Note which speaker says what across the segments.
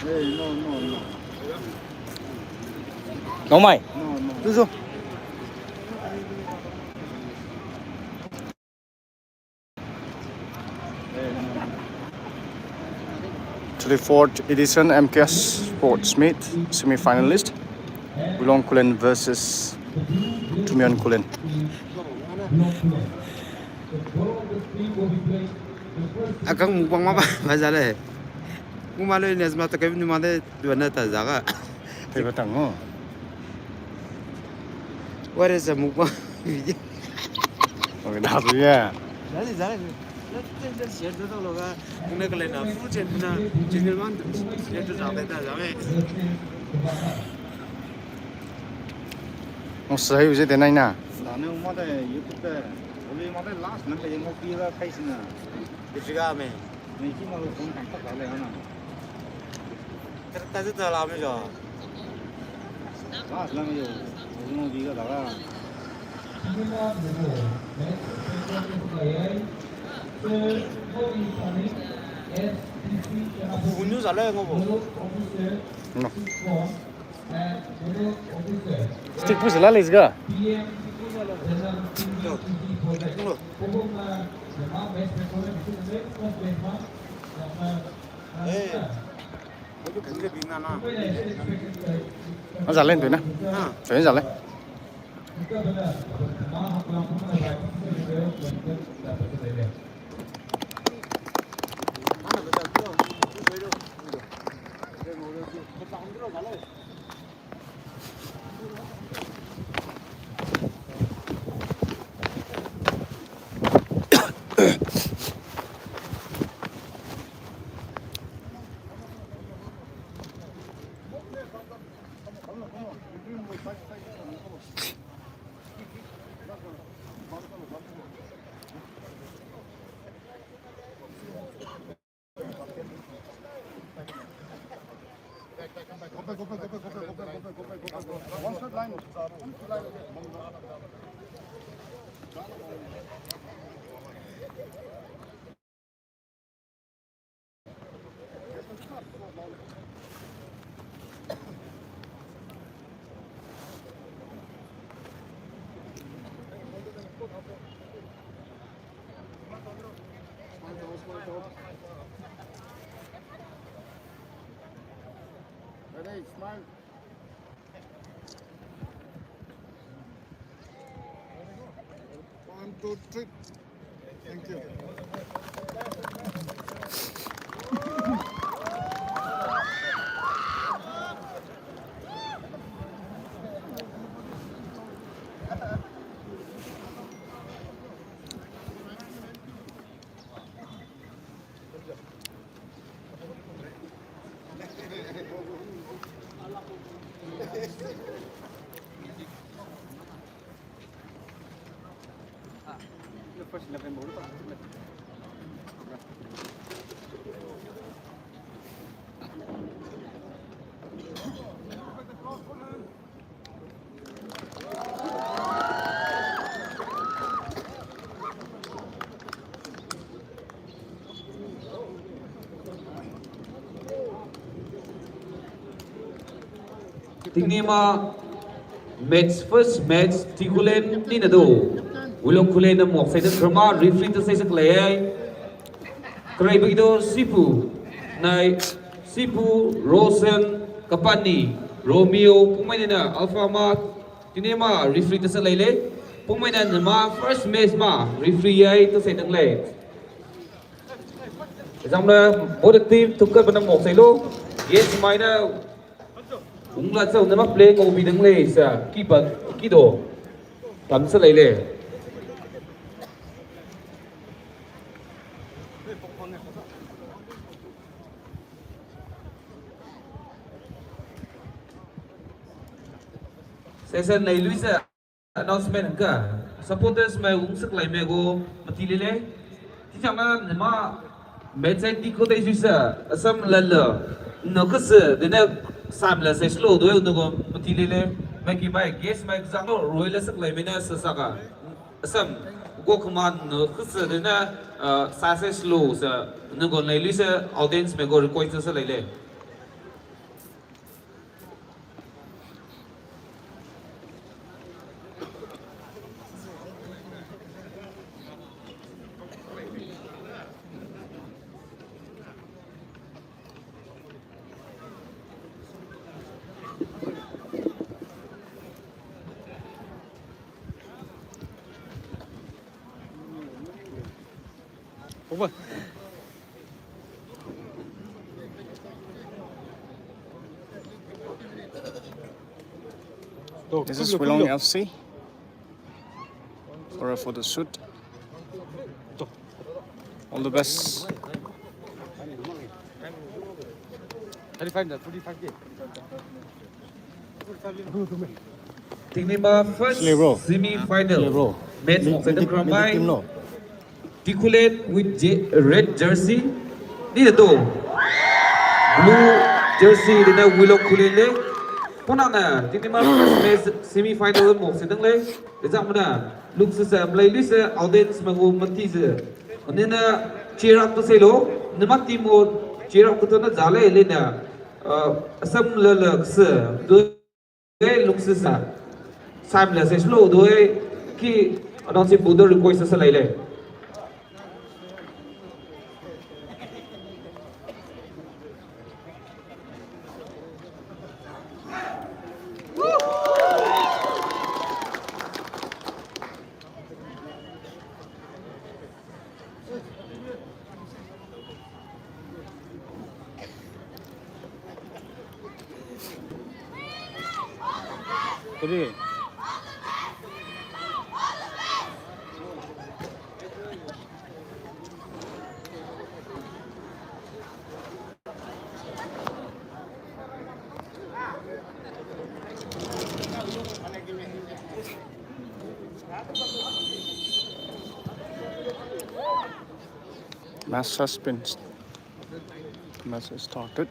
Speaker 1: No.
Speaker 2: No mai.
Speaker 1: No.
Speaker 2: Tu zo. To the fourth edition MKS Sports Meet semi-finalist Wulong Kulen versus Tumion Kulen.
Speaker 3: Akang mukbang apa masalah? Malu ini asma tak kami ni mana dua nata jaga.
Speaker 2: Tay batang mo.
Speaker 3: What is a mukbang?
Speaker 2: Okay, dah tu ya.
Speaker 3: Jadi jaga. Jadi share tu tu loga. Kena kalau nak full chat na jingle man share tu jaga dah jaga.
Speaker 2: Ông sấy bây giờ thế này nè.
Speaker 1: Sana umada YouTube da. Oli umada last number yang mau kira kaisna.
Speaker 3: Juga me.
Speaker 1: Ni cuma lu phone tak tak le ana.
Speaker 3: Terus tu tu lama je.
Speaker 1: Last number yo. Mau kira dah.
Speaker 3: Bunyi salah ngopo.
Speaker 2: No. Stick push lah let's go.
Speaker 3: Itu kerja bina na.
Speaker 2: Nó giật lên tuổi nè. Phải giật lên.
Speaker 1: Ready, smile. One, two, three. Thank you. First 11 ball.
Speaker 4: Tingni ma first match tikulen ni na do. Wulong kulen na mo sa ito drama referee to sa isa klay. Kray begitu Sipu Rosen Kapani Romeo pumain na Alpha ma tingni ma referee to sa layle. Pumain na ma first match ma referee ay to sa itong lay. Isang na both team tukar ba ng mo sa ilo. Yes may na unglat sa unang play ko bidang lay sa keeper kido tam sa layle. Session này Luisa announcement ka supporters mai ung sak lai me go matilile ti chang na ma match ai ti ko dai Luisa asam lalla no kas de na sam la se slow do no go matilile mai ki mai guess mai zang no roila sak lai me na sa saka asam go command no kas de na sa se slow sa no go lai Luisa audience me go request sa lai le
Speaker 3: Over.
Speaker 2: This is Wilong FC for a photo shoot. All the best.
Speaker 3: 45K.
Speaker 4: Team number first semi-final match of the combined Ticulate with red jersey. Ni tu blue jersey dengan Wilong Kulele. Puna na team number first match semi-final một sedang le. Ezak mana? Look sesa playlist audience mengu mati se. Nên cheer up to selo. Nama team mo cheer up to na jale le na. Asam lelak se. Doi look sesa. Sam là sẽ slow đôi khi nó sẽ border request sẽ lấy lên.
Speaker 1: Cái gì?
Speaker 2: Match has been match has started.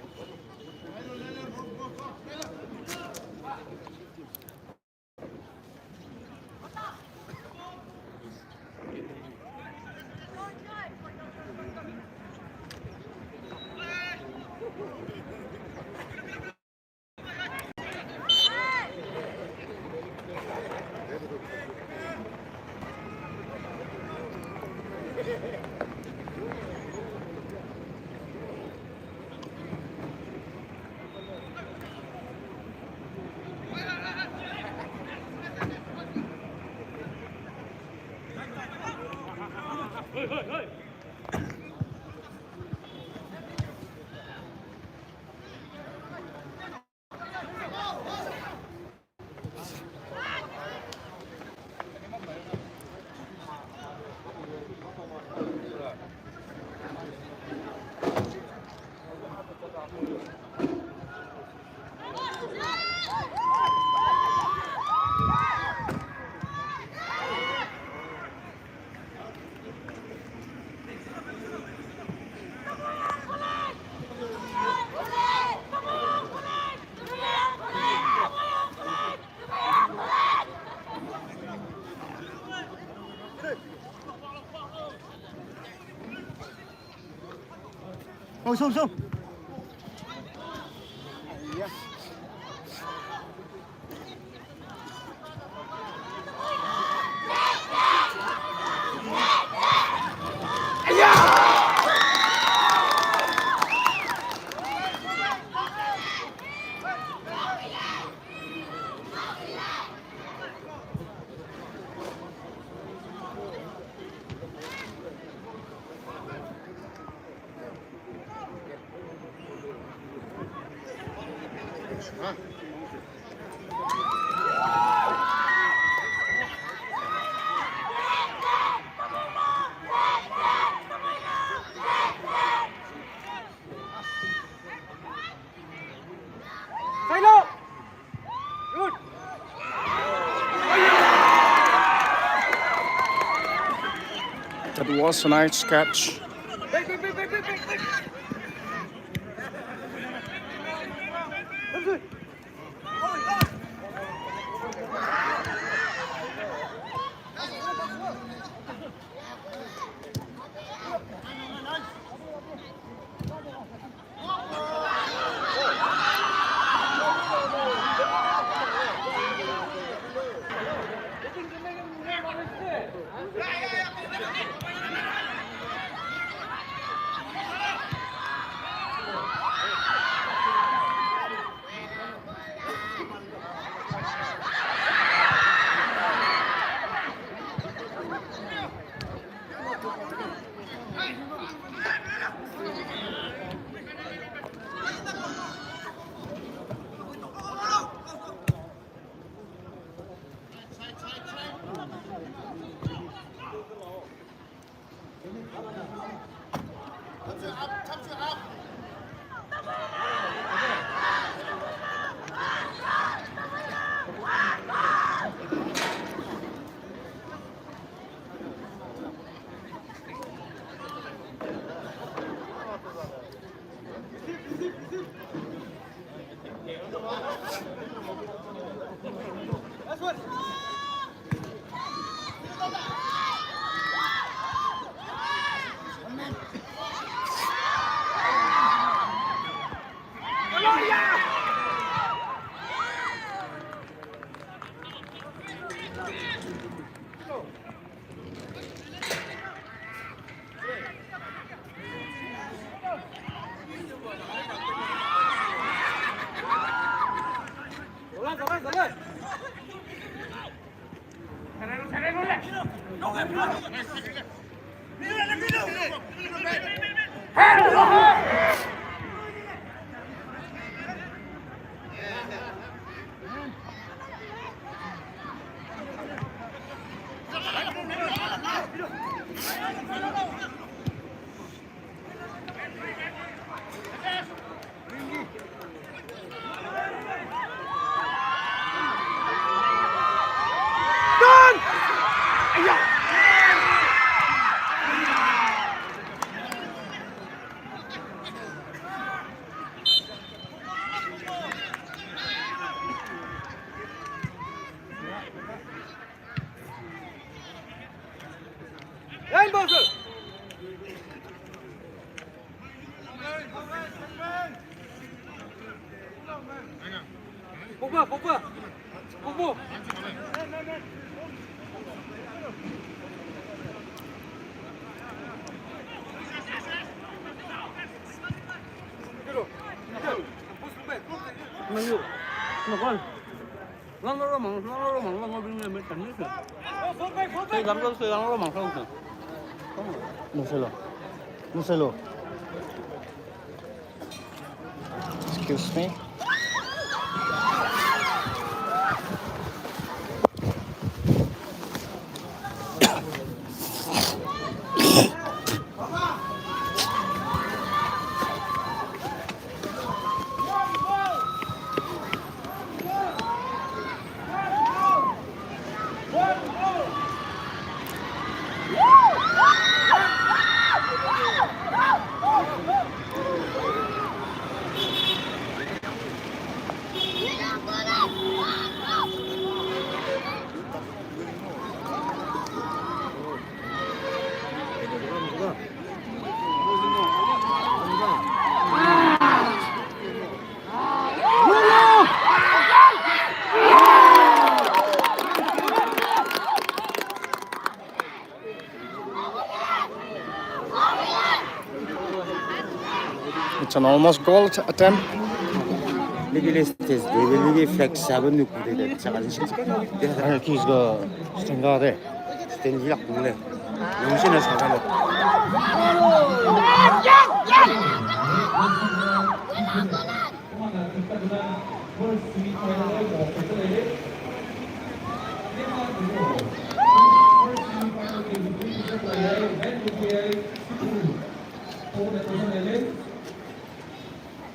Speaker 1: Ôi xuống xuống.
Speaker 2: That was a nice catch. Marcelo. Excuse me. It's an almost goal attempt.
Speaker 1: 리기 플렉스 잡은 누구들 작은 실제
Speaker 2: 기가 생각해.
Speaker 1: 스탠지 약국래 용신을 사가는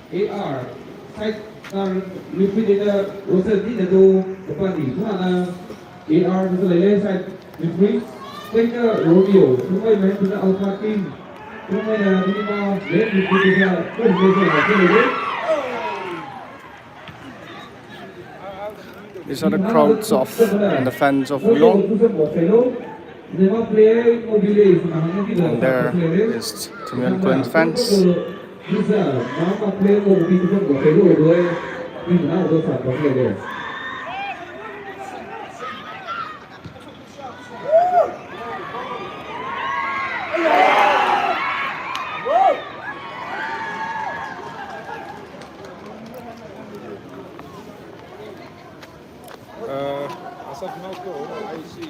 Speaker 4: AR site liquidator roster di datu depan di mana AR itu lele site liquid sehingga Romeo semua main sudah alpha team semua yang minimal late liquidator
Speaker 2: These are the crowds of and the fans of Long. And there is Team Yuen fans.
Speaker 4: Bisa nama player mau itu kan buat dulu ini mana udah sampai player.
Speaker 1: As of now, I see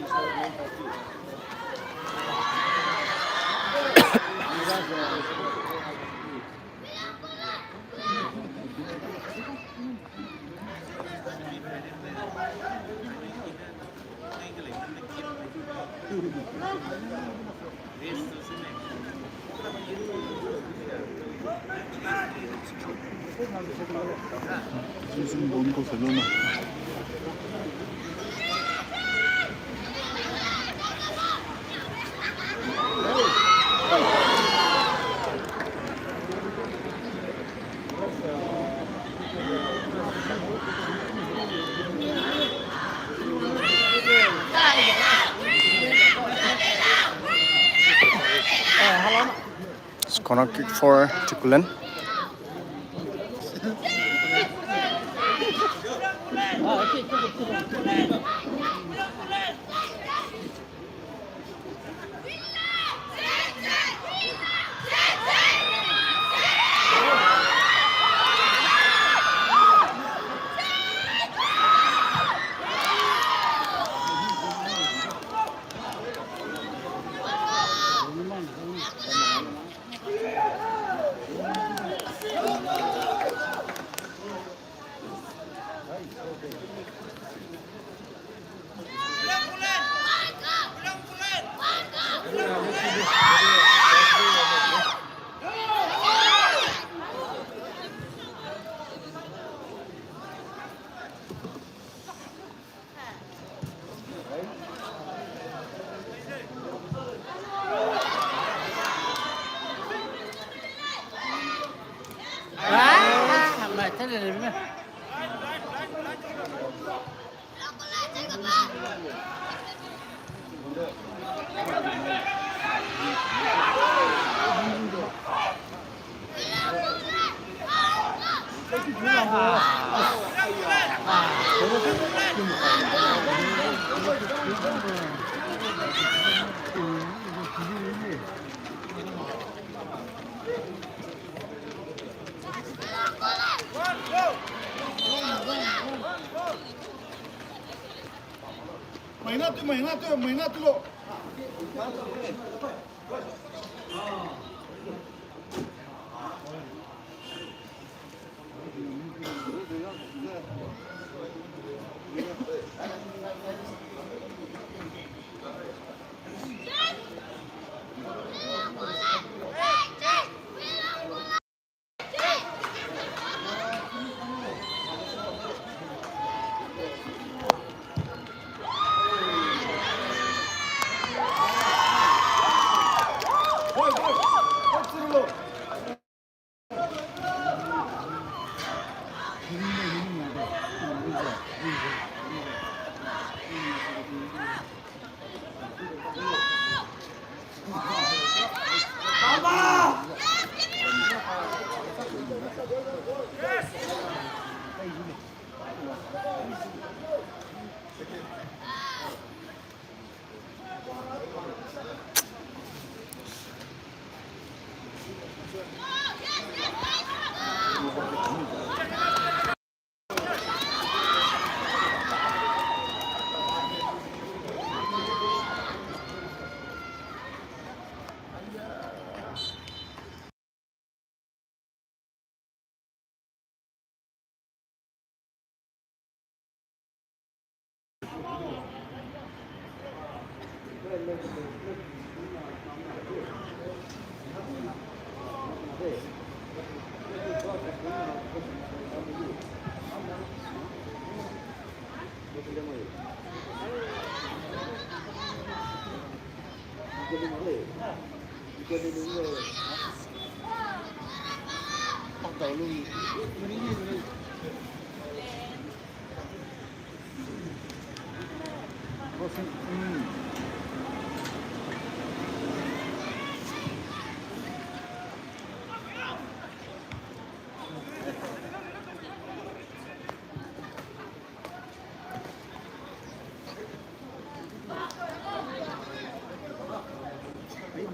Speaker 1: 무슨 뭔 Barcelona.
Speaker 2: It's corner kick for Tikulen.
Speaker 1: महिना तुलो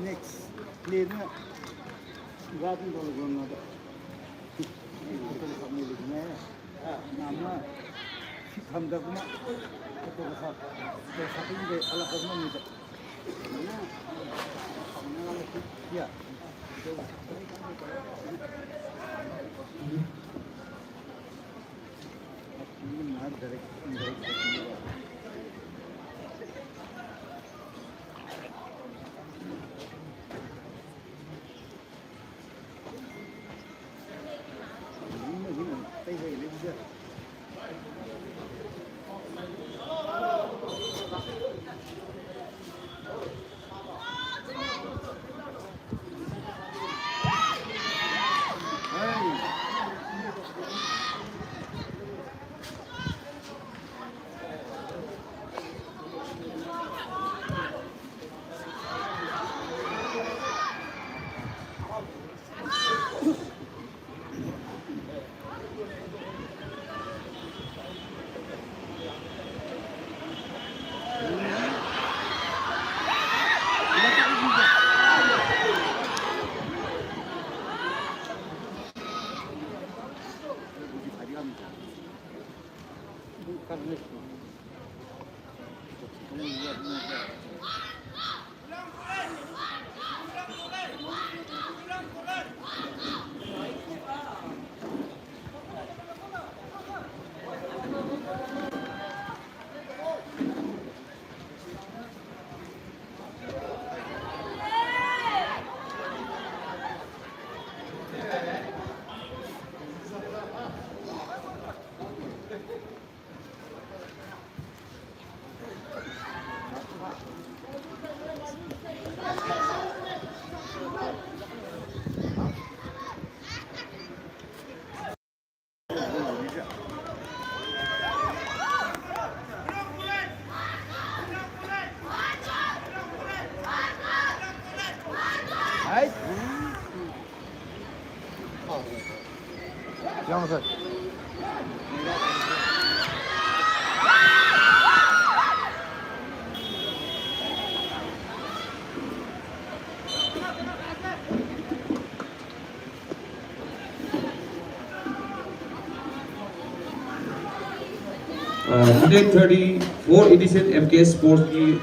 Speaker 1: next play na gatin ko gawin natin ito sa milig na nama hamda ko na ito sa hindi alakad mo nito na ya ini mah direct sir.
Speaker 4: Unit 34 edition MKS Sports की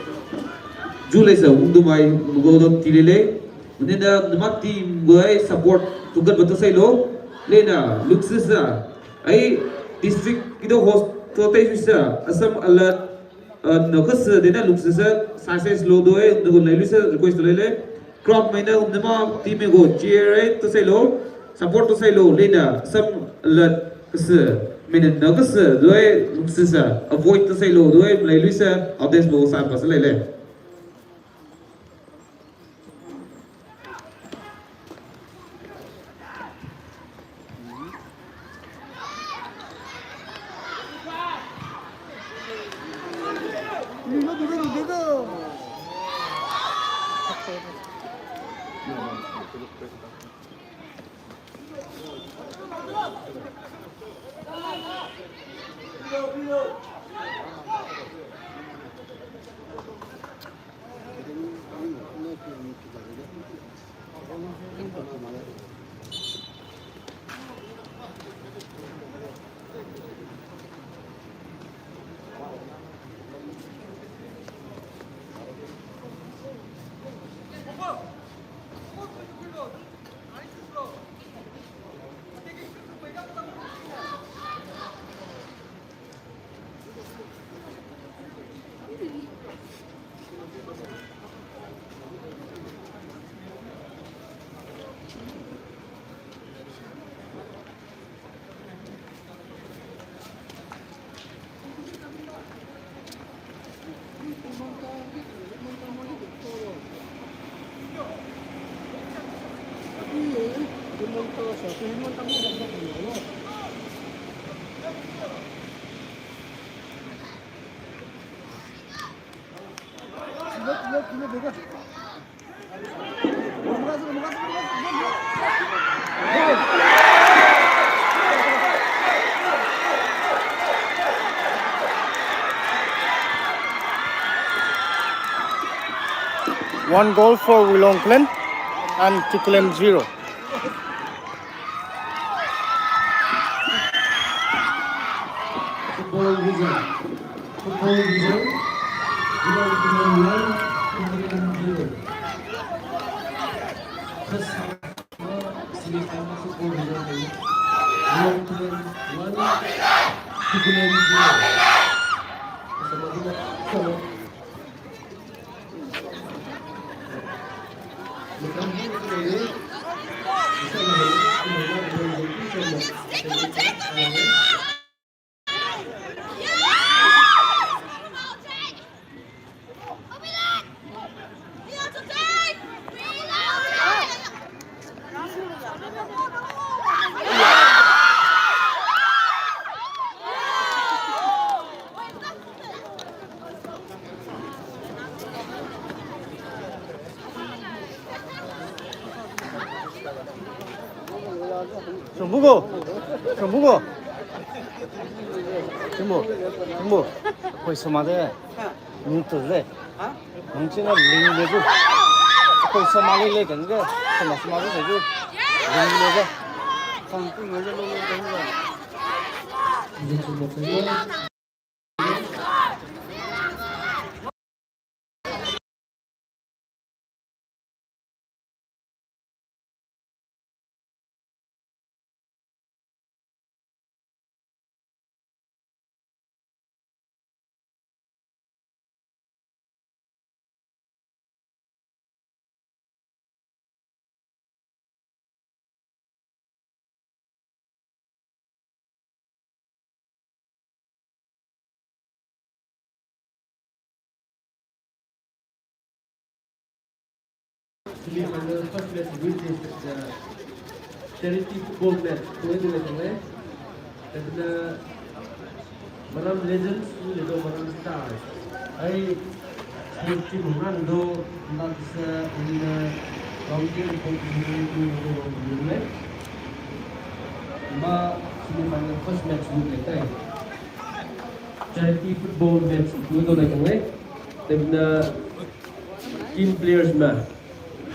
Speaker 4: July sa ungdumay mugodon tilile nina namat team boy support tugan betul say lo lena luxusa ay district kido host tote susa asam alat nokas dena luxusa size lo doe nugon lailusa request lele crop maina ungduma team go cheer to say lo support to say lo lena asam alat kas menen nokas doe luxusa avoid to say lo doe lailusa odes bo sa pas lele
Speaker 2: One goal for Wilong Klen and Kikulen 0.
Speaker 4: Football result. Football result. Wilong Klen 1, Kikulen 0. First semi-final football result. Wilong Klen 1, Kikulen 0.
Speaker 2: 정부고 정부 거기서 말해 민트래 뭉치나 링내고 거기서 말을 내는데 거기서 말을 내고 링내고 상품 열려놓는 거야.
Speaker 5: The first match which is charity football match 2020 dan malam legends ni do malam stars ai tim Ronaldo nanti ina launching kompetisi itu ma semi-final first match group लेता है charity football match itu na kangai tebna team players ma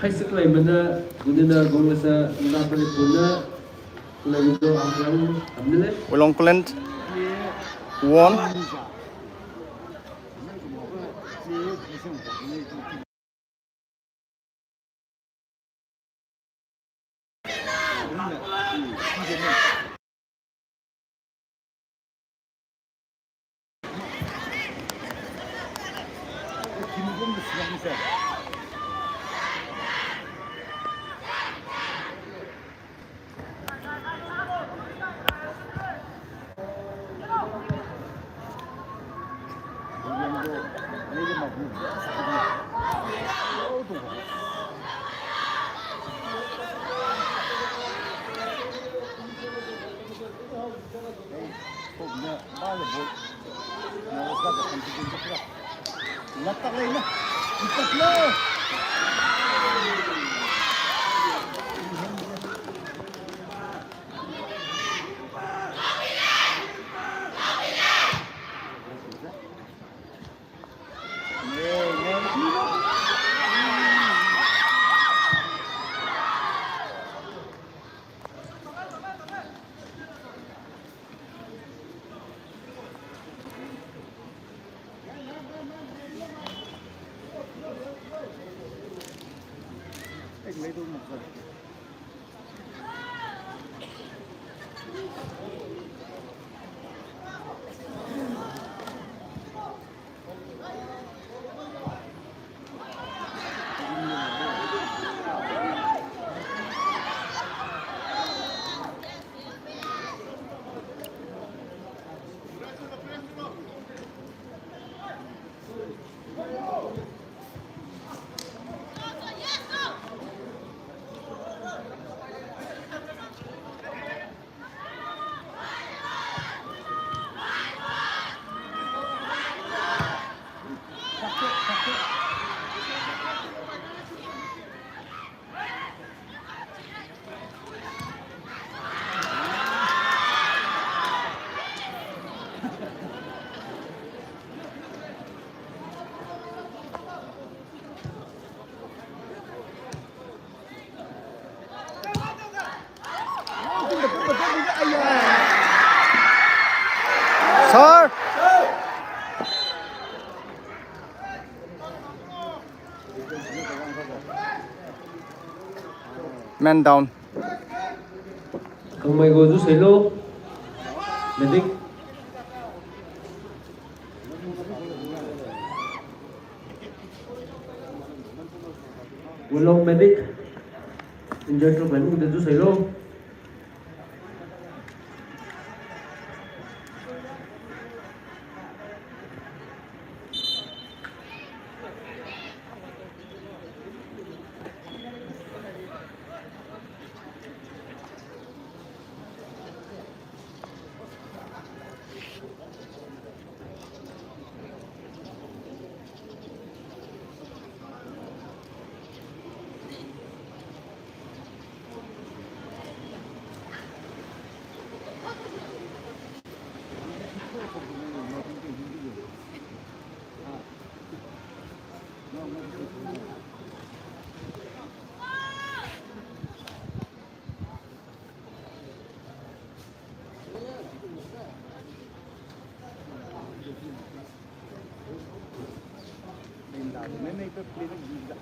Speaker 5: high school ay mana gunina gongsa na pala puna lagito ang amnile
Speaker 2: Ulongkulen won.
Speaker 1: 김금도 수강생. Latak lagi lah. Ikat lah. Lấy đôi một rồi.
Speaker 2: Sir. Man down.
Speaker 5: Kang may gozo selo medic Ulong medic injured to manu gozo selo
Speaker 1: Nên tôi play được gì vậy?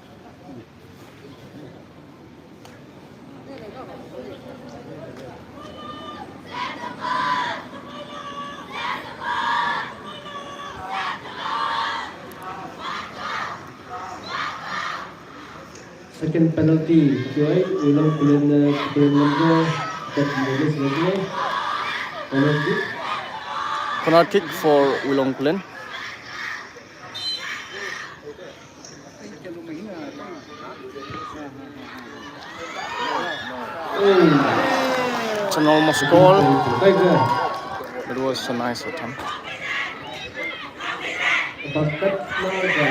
Speaker 5: second penalty joy ulang bulan lampu dat menulis lagi penalty
Speaker 2: Corner kick for Ulongkulen. It's an almost goal.
Speaker 5: baik dah
Speaker 2: It was a nice attempt.
Speaker 5: bakat mana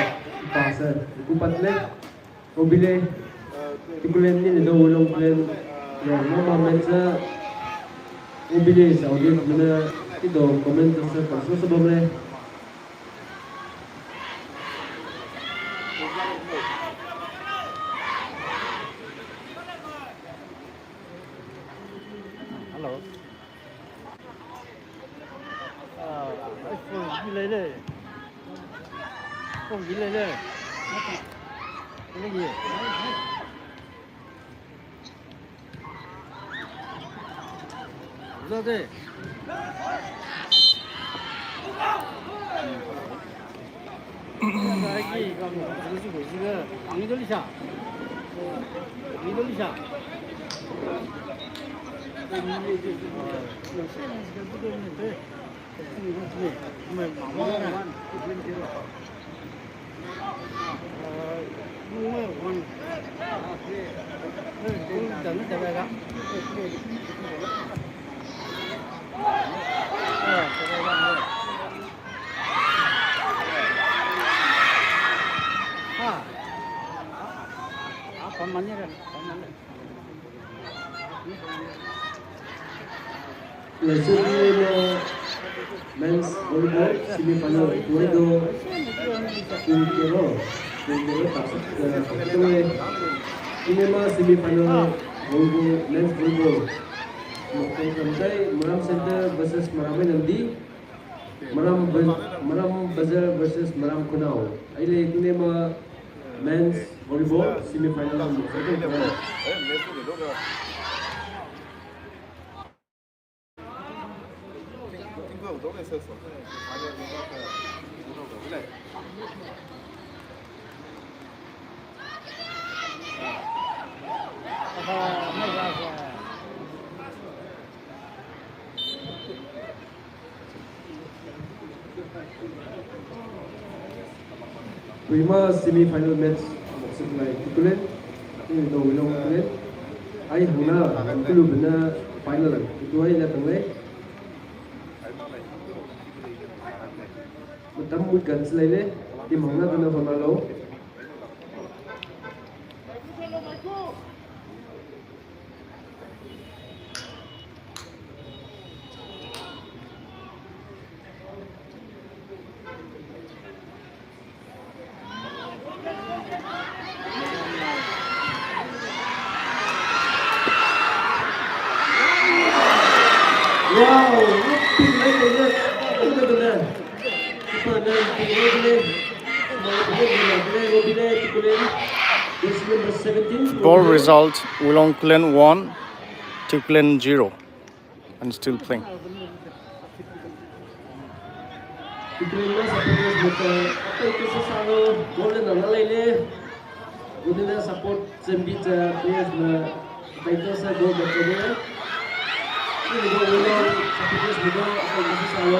Speaker 5: pasar kupat lek mobile tikulen ni do ulang bulan ya mama mensa Ubili sa audience mana ito comment sa kaso sa babre.
Speaker 1: Hello. Không gì lên. Không gì lên. Cái gì? Ra đây. cái gì còn cái gì của cái lý do lý sao? lý do lý sao?
Speaker 5: Langsung men's volleyball semifinal Tuedo Kunkero pasok ke ini mah semifinal volleyball men's volleyball maupun sampai Maram Center versus Maramai nanti Maram Bazar versus Maram Kunau. Ini mah men's volleyball semifinal Prima semi-final match setelah itulah ini dah ulang itulah. Ayah huna dulu benar final itu ayah datang leh. Bertemu kan selain di mana kena final. Wow, benar-benar benar-benar.
Speaker 2: Ball result: Wulong Klen 1, Tiklen 0, and still playing.
Speaker 5: Diterima sampai buka apa itu selalu golden dan lainnya. Kemudian support sembita players na itu saya gol berikutnya. Ini gol ulang sampai players juga apa itu selalu.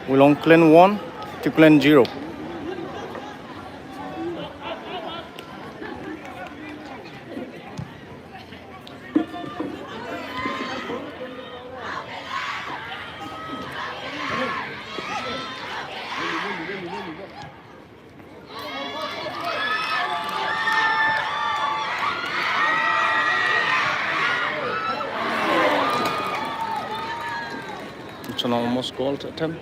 Speaker 2: Wulong Klen 1, Tiklen 0. It's an almost goal attempt.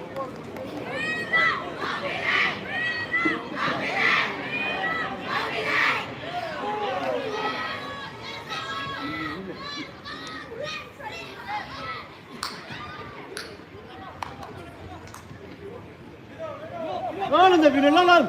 Speaker 1: lên để lên lên.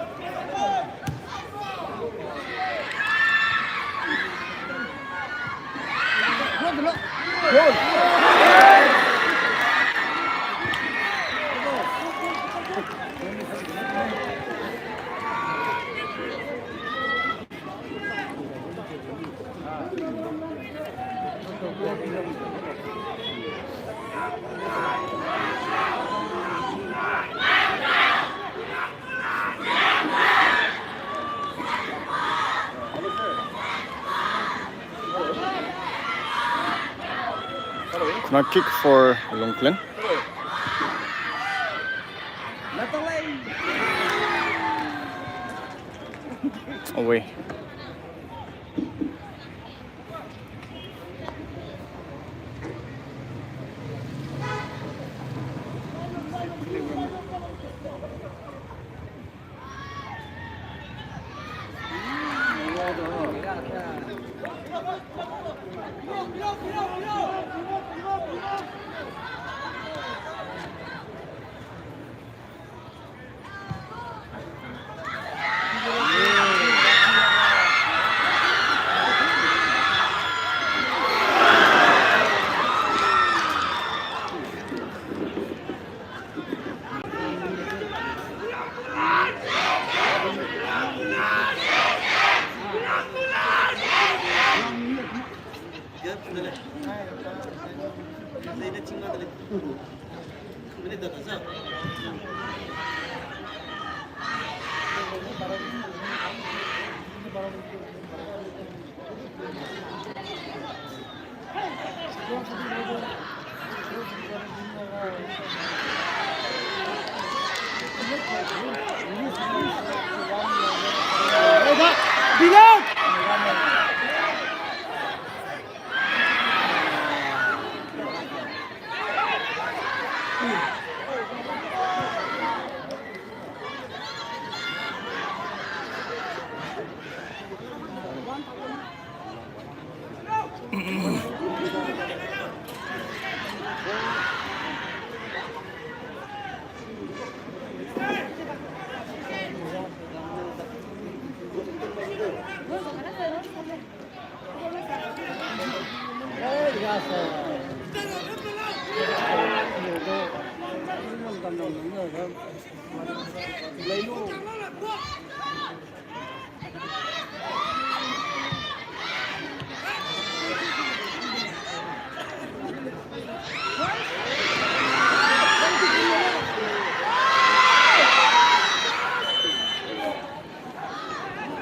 Speaker 2: Corner kick for Longklen. Away.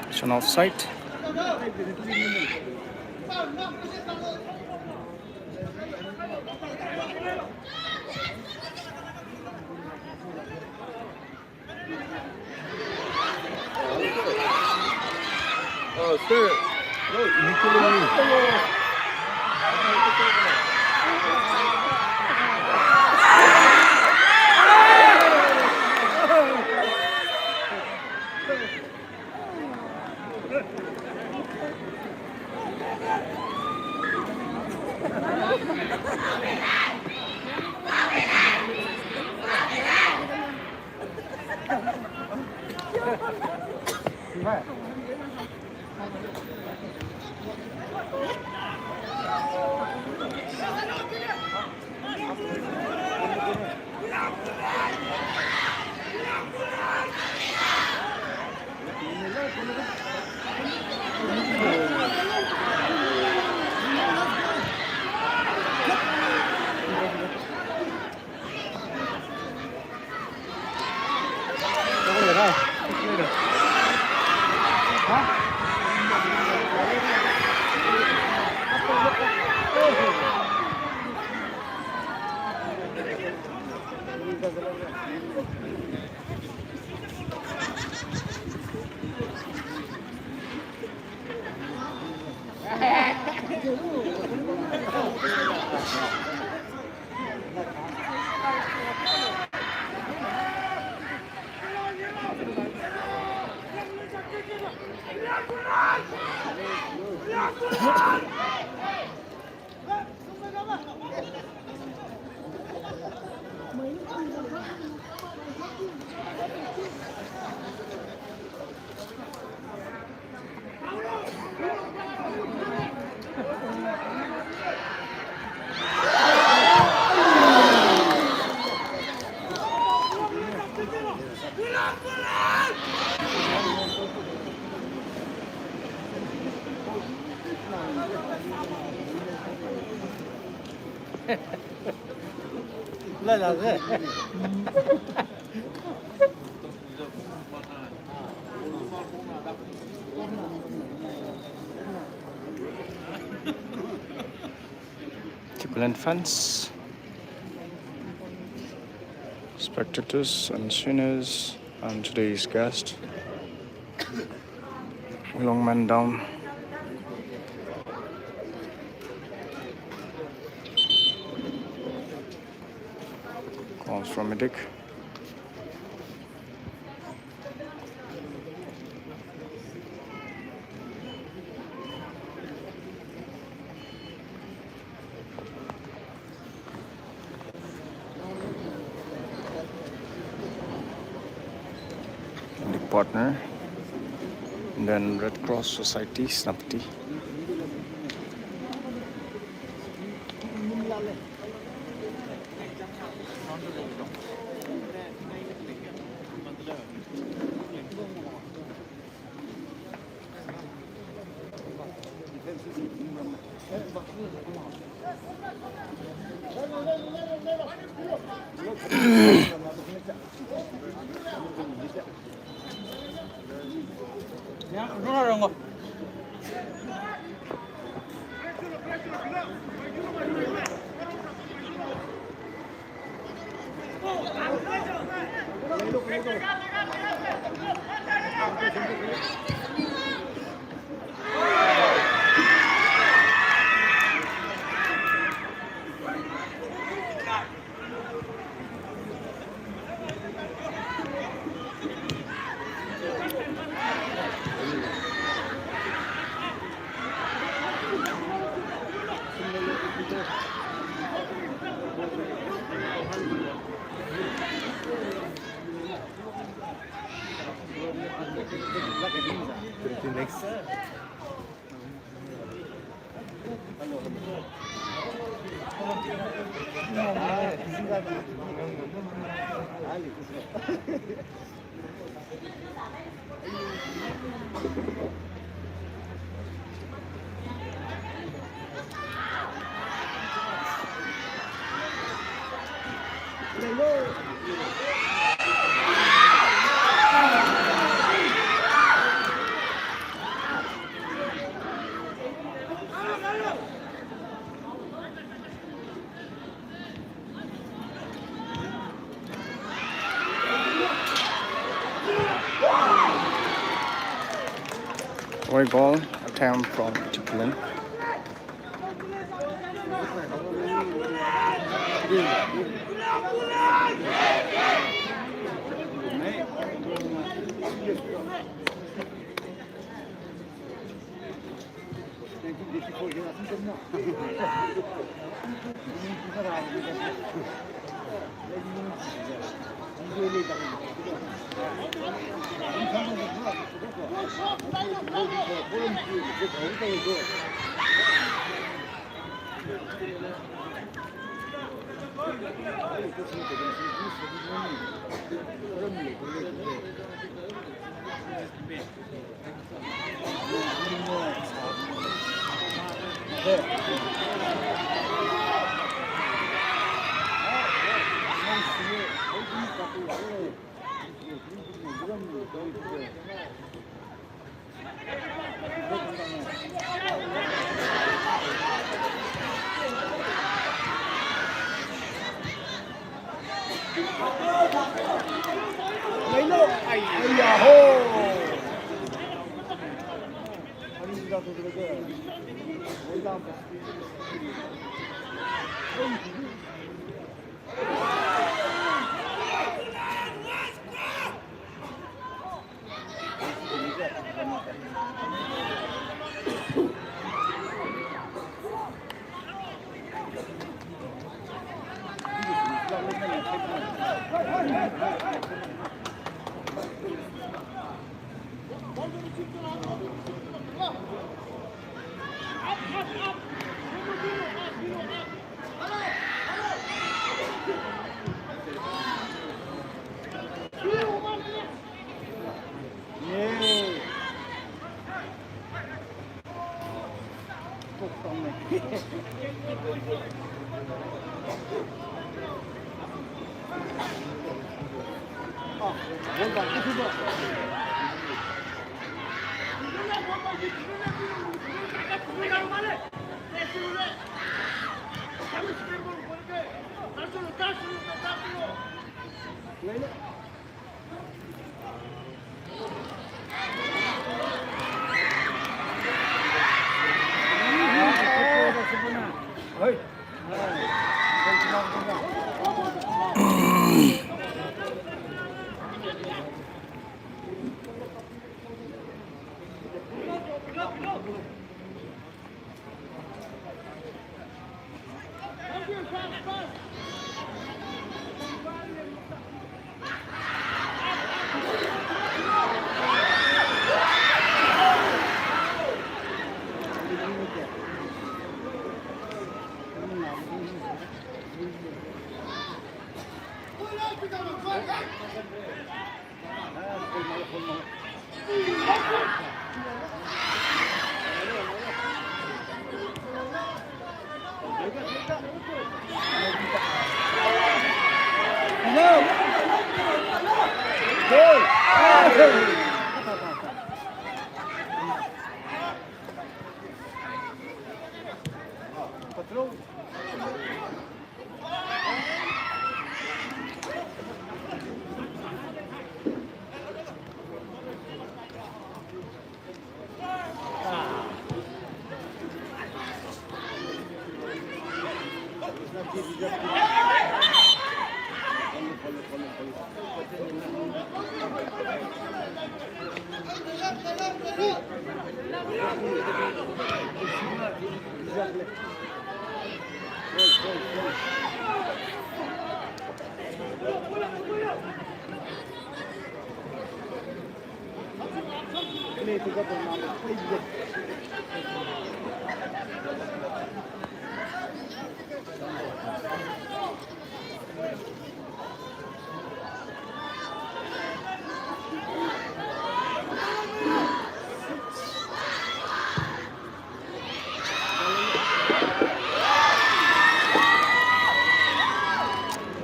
Speaker 2: It's an offside.
Speaker 1: 来啥子？
Speaker 2: People and fans, spectators and sinners, and today's guest, long man down. Calls from medic. Medic partner, and then Red Cross Society, Snapti.
Speaker 1: 야, 누나랑 거.
Speaker 2: White ball attempt from Chiplin.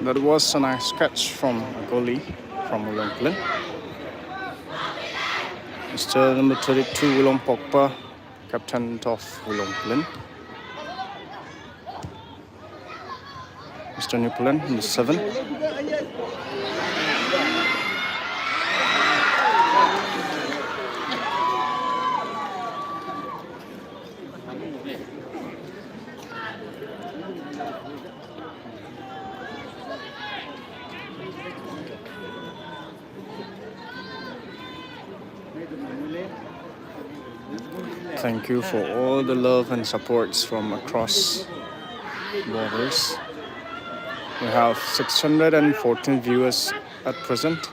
Speaker 2: That was a nice catch from a goalie from William Cullen. Mr. number 32, Willem Pogba, captain of Willem Cullen. Mr. New Cullen, number 7. Thank you for all the love and supports from across borders. We have 614 viewers at present.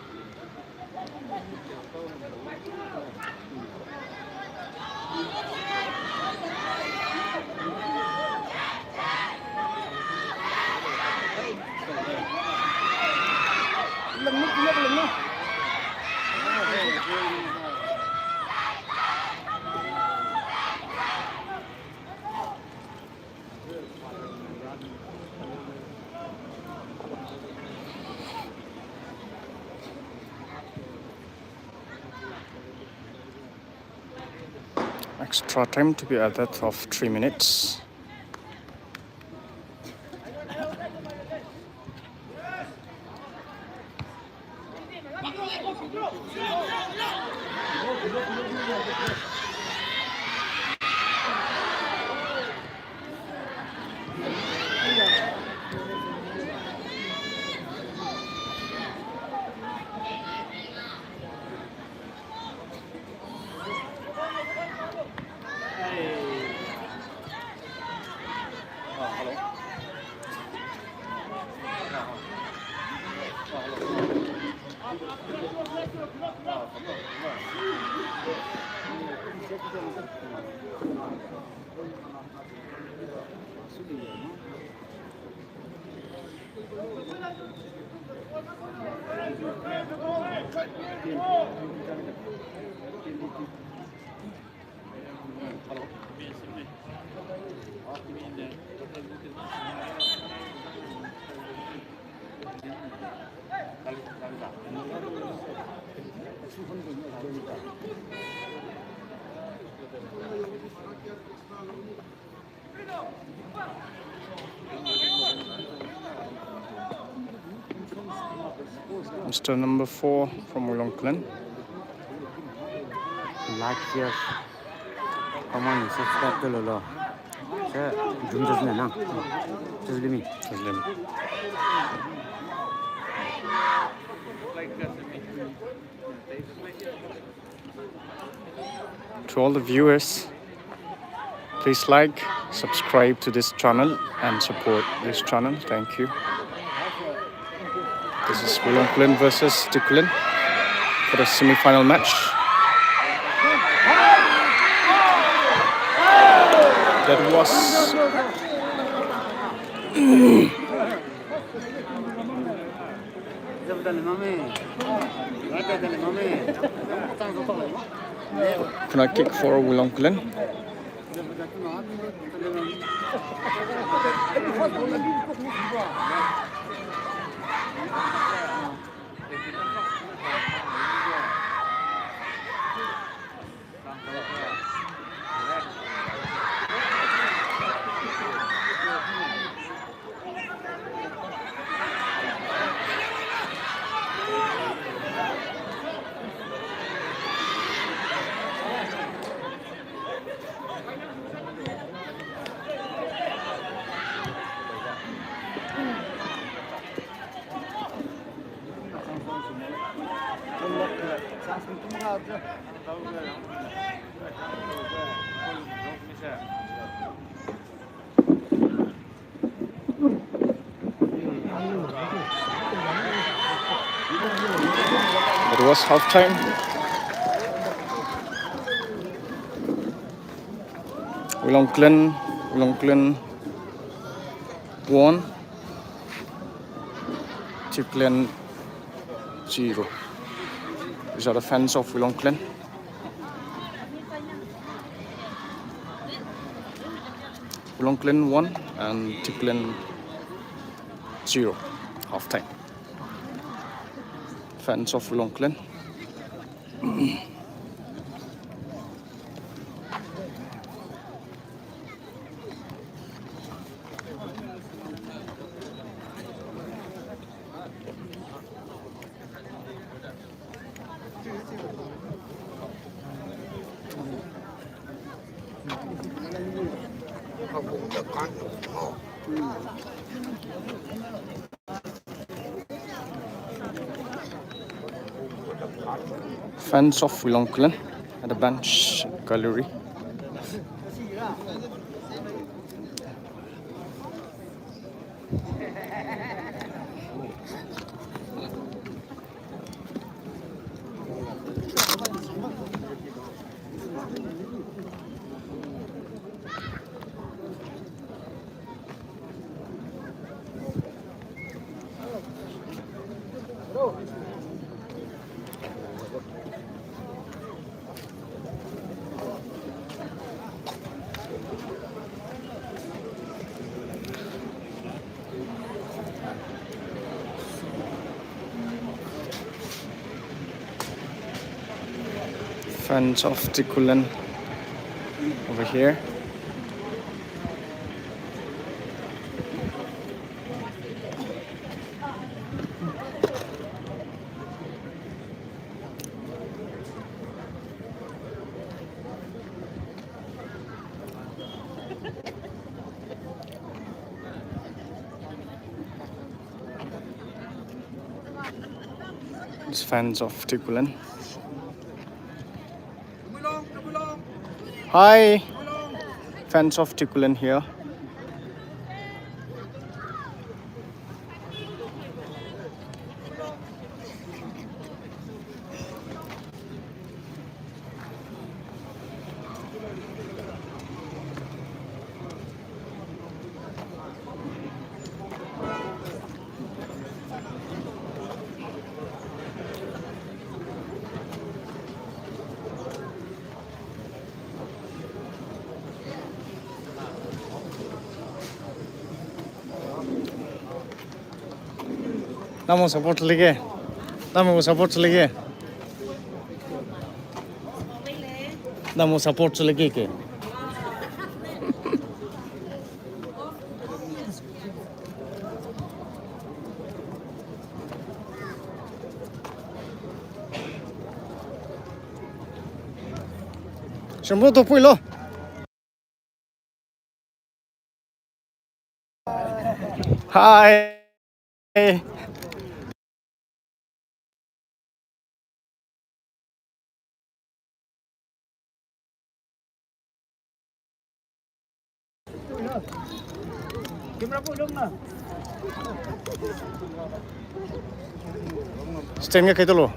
Speaker 2: Extra time to be added of 3 minutes. Mr. number 4 from Ulongklen.
Speaker 6: Like, share, comment, subscribe to Lolo. Sir, Zoom doesn't know. Just let me.
Speaker 2: To all the viewers, please like, subscribe to this channel and support this channel. Thank you. This is Ulongklen versus Tikulen for the semi-final match. That was corner kick for Ulongklen. It was halftime. Ulongklen won. Tikulen 0. These are the fans of Ulongklen. Ulongklen 1 and Tikulen 0. Halftime. Fans of Ulongklen. Fans of Ulongklen at the bench gallery. Fans of Tikulen over here. It's fans of Tikulen. Hi, fans of Tikulen here. Namo support lagi. Namo support lagi. Namo support lagi ke? Semua tu pui lo. Hi. Stand kayak itu lo.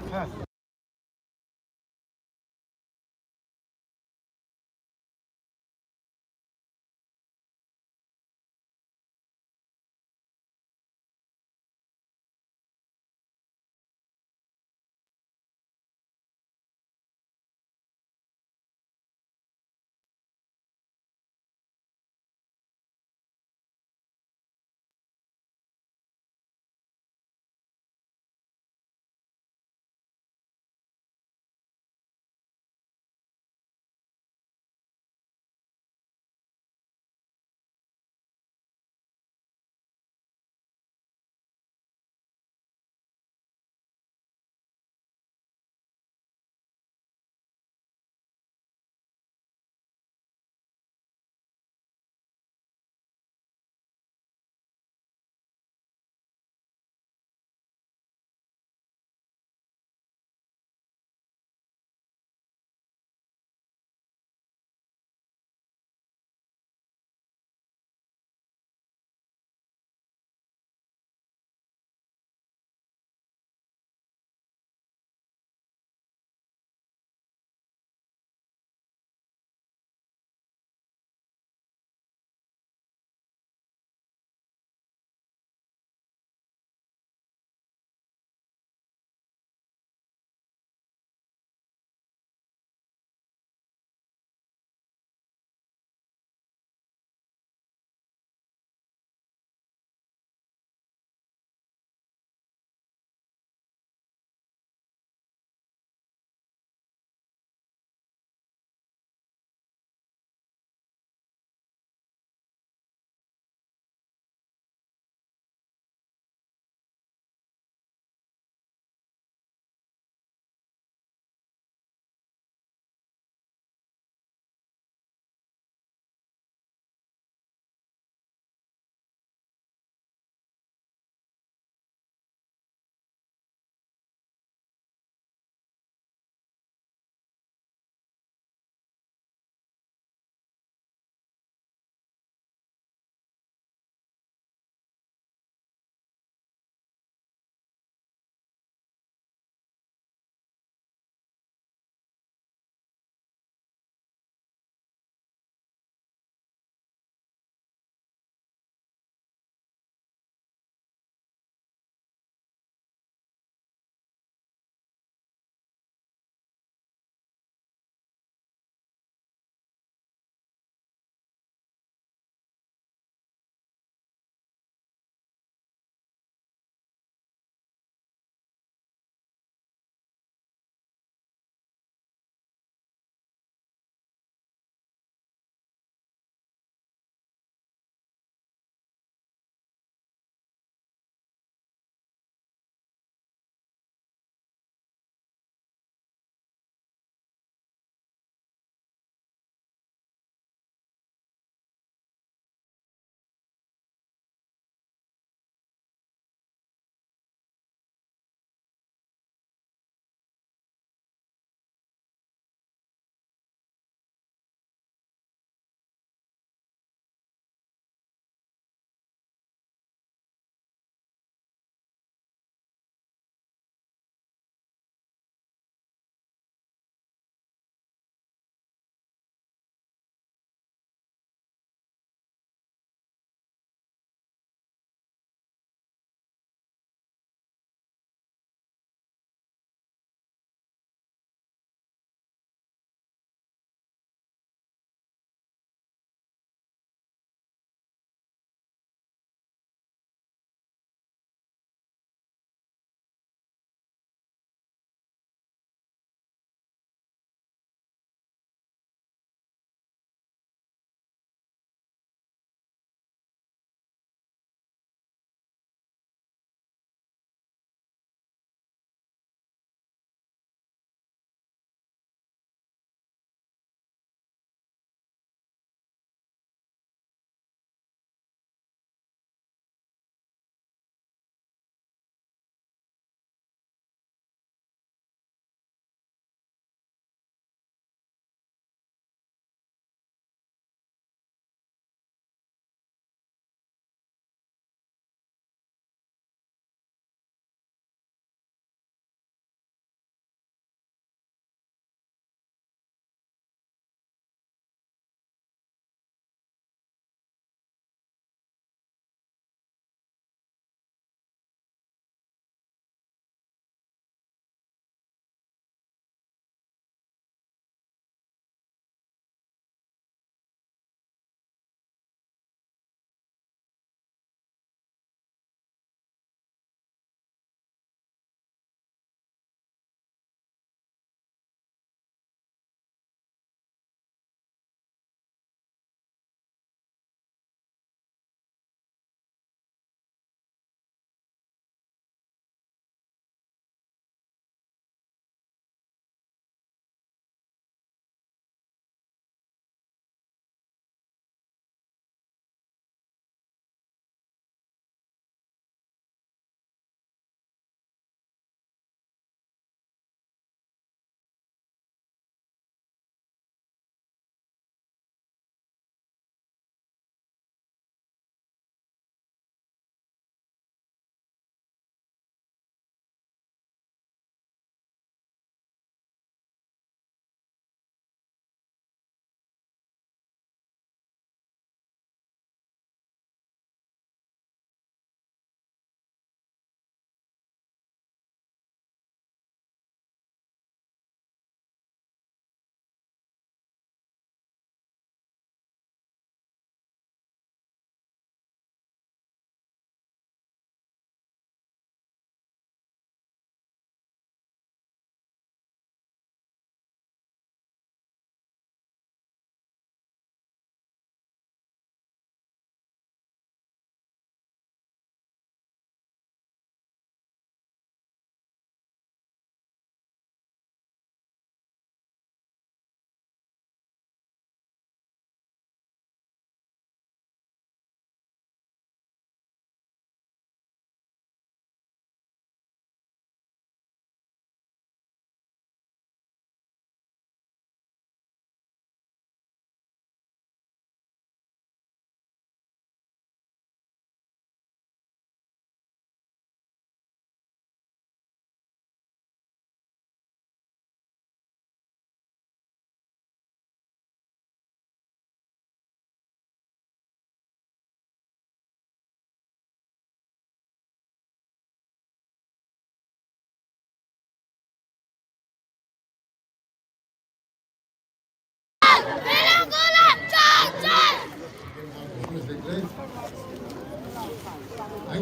Speaker 2: Half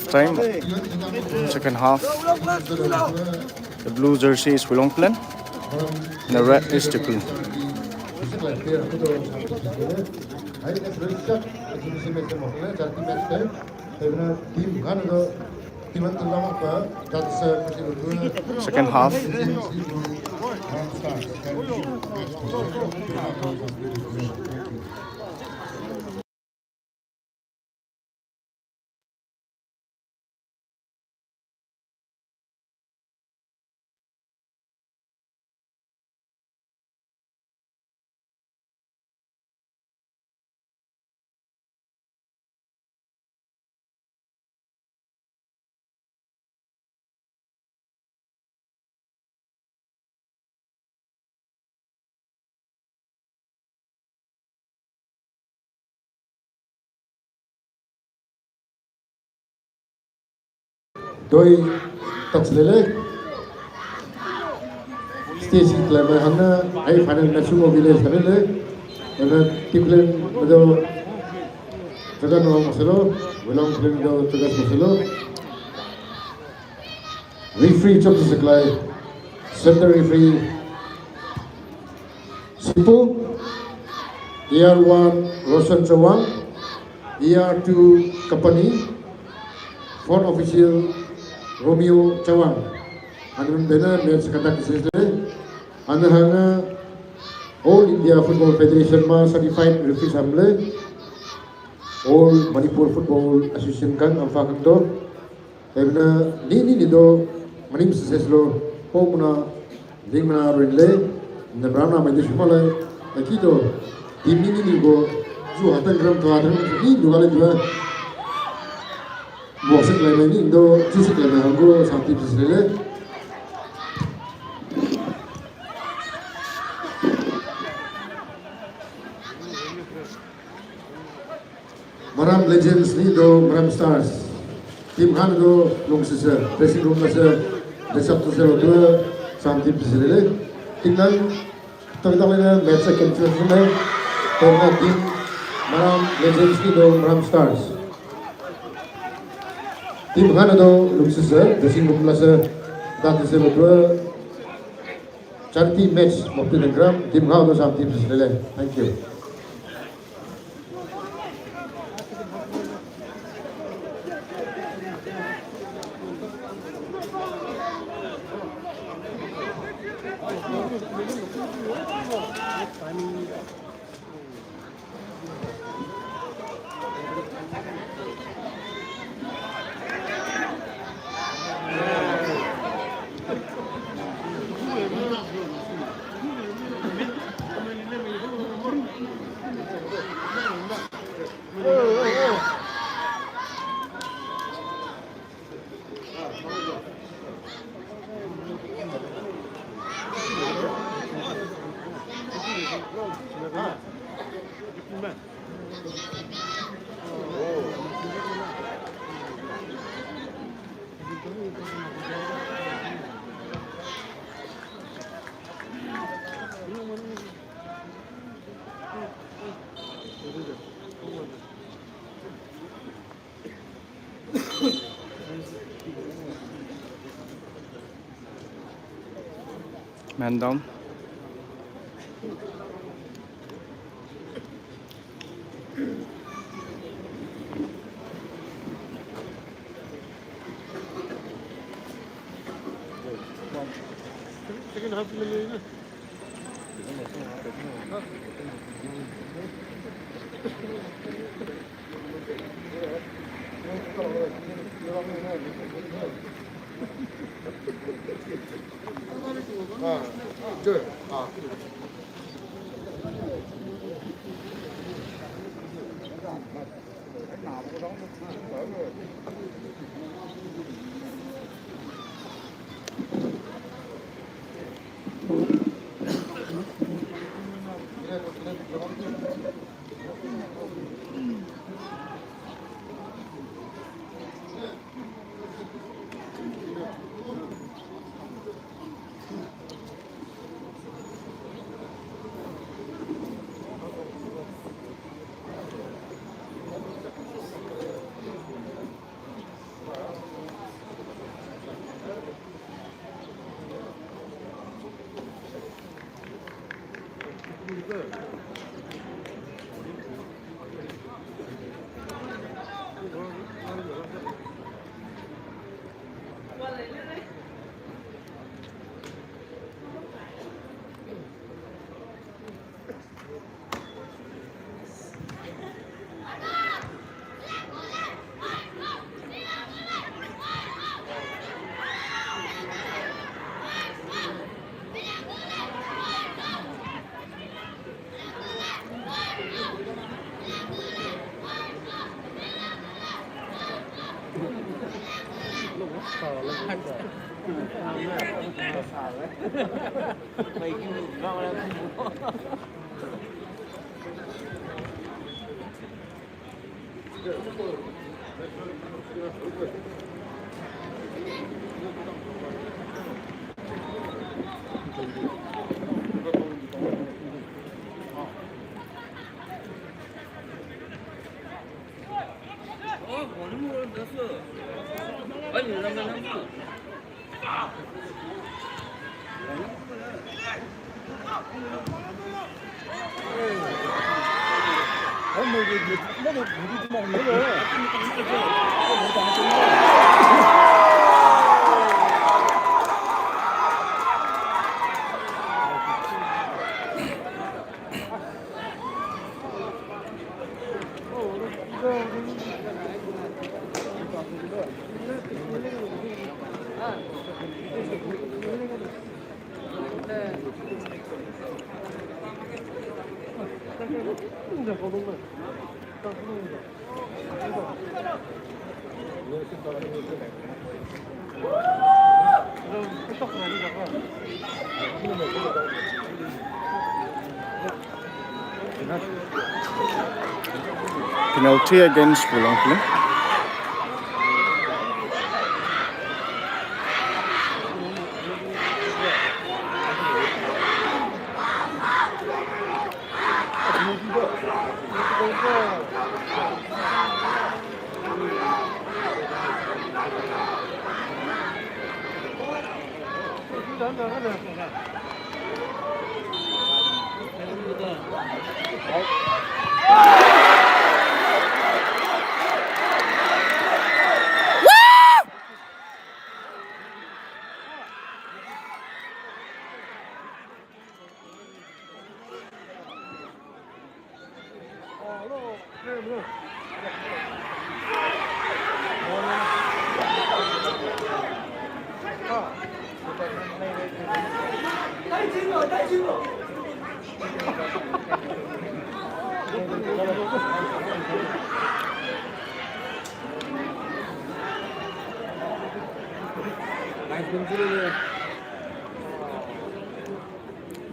Speaker 2: time, second half. The blue jersey is Willongplen, and the red is Tipu. Second half.
Speaker 7: Doi Tatslele Stacy Clever Hanna, I final Nasumo Village Hanele, and Tiplen Meadow Tagano Maselo, Willongplen Meadow Tagas Maselo. Referee Chok Saklai, Center Referee Sipu, ER1 Roshan Chawang, ER2 Kapani, Fourth Official Romeo Chawang. Anun bena match conduct sesle. Anahana All India Football Federation ma certified referees hamle. All Manipur Football Association kan amfa kanto. Ebna ni do manim seslo pomuna dingmana rinle. Nebrana madishmale. Akito tim ni go ju hatan gram twadran ni dugale dua. Boxing lain ni Indo fisik lain aku sangat bisile. Maram Legends ni do Maram Stars. Tim Han do long sisa dressing room masa desap tu selo dua sangat bisile. Tinggal terdapat match second final. Karena tim Maram Legends ni do Maram Stars. Tim Hanado Luxusa, dressing room lasa dati se berdua charity match waktu negram tim Hanado sama tim Srilanka. Thank you.
Speaker 2: Man down. Penalty against Wollongong.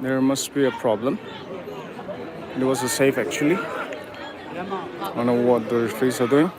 Speaker 2: There must be a problem. It was a save actually. I don't know what the referees are doing.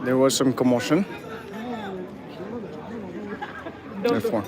Speaker 2: There was some commotion. Therefore.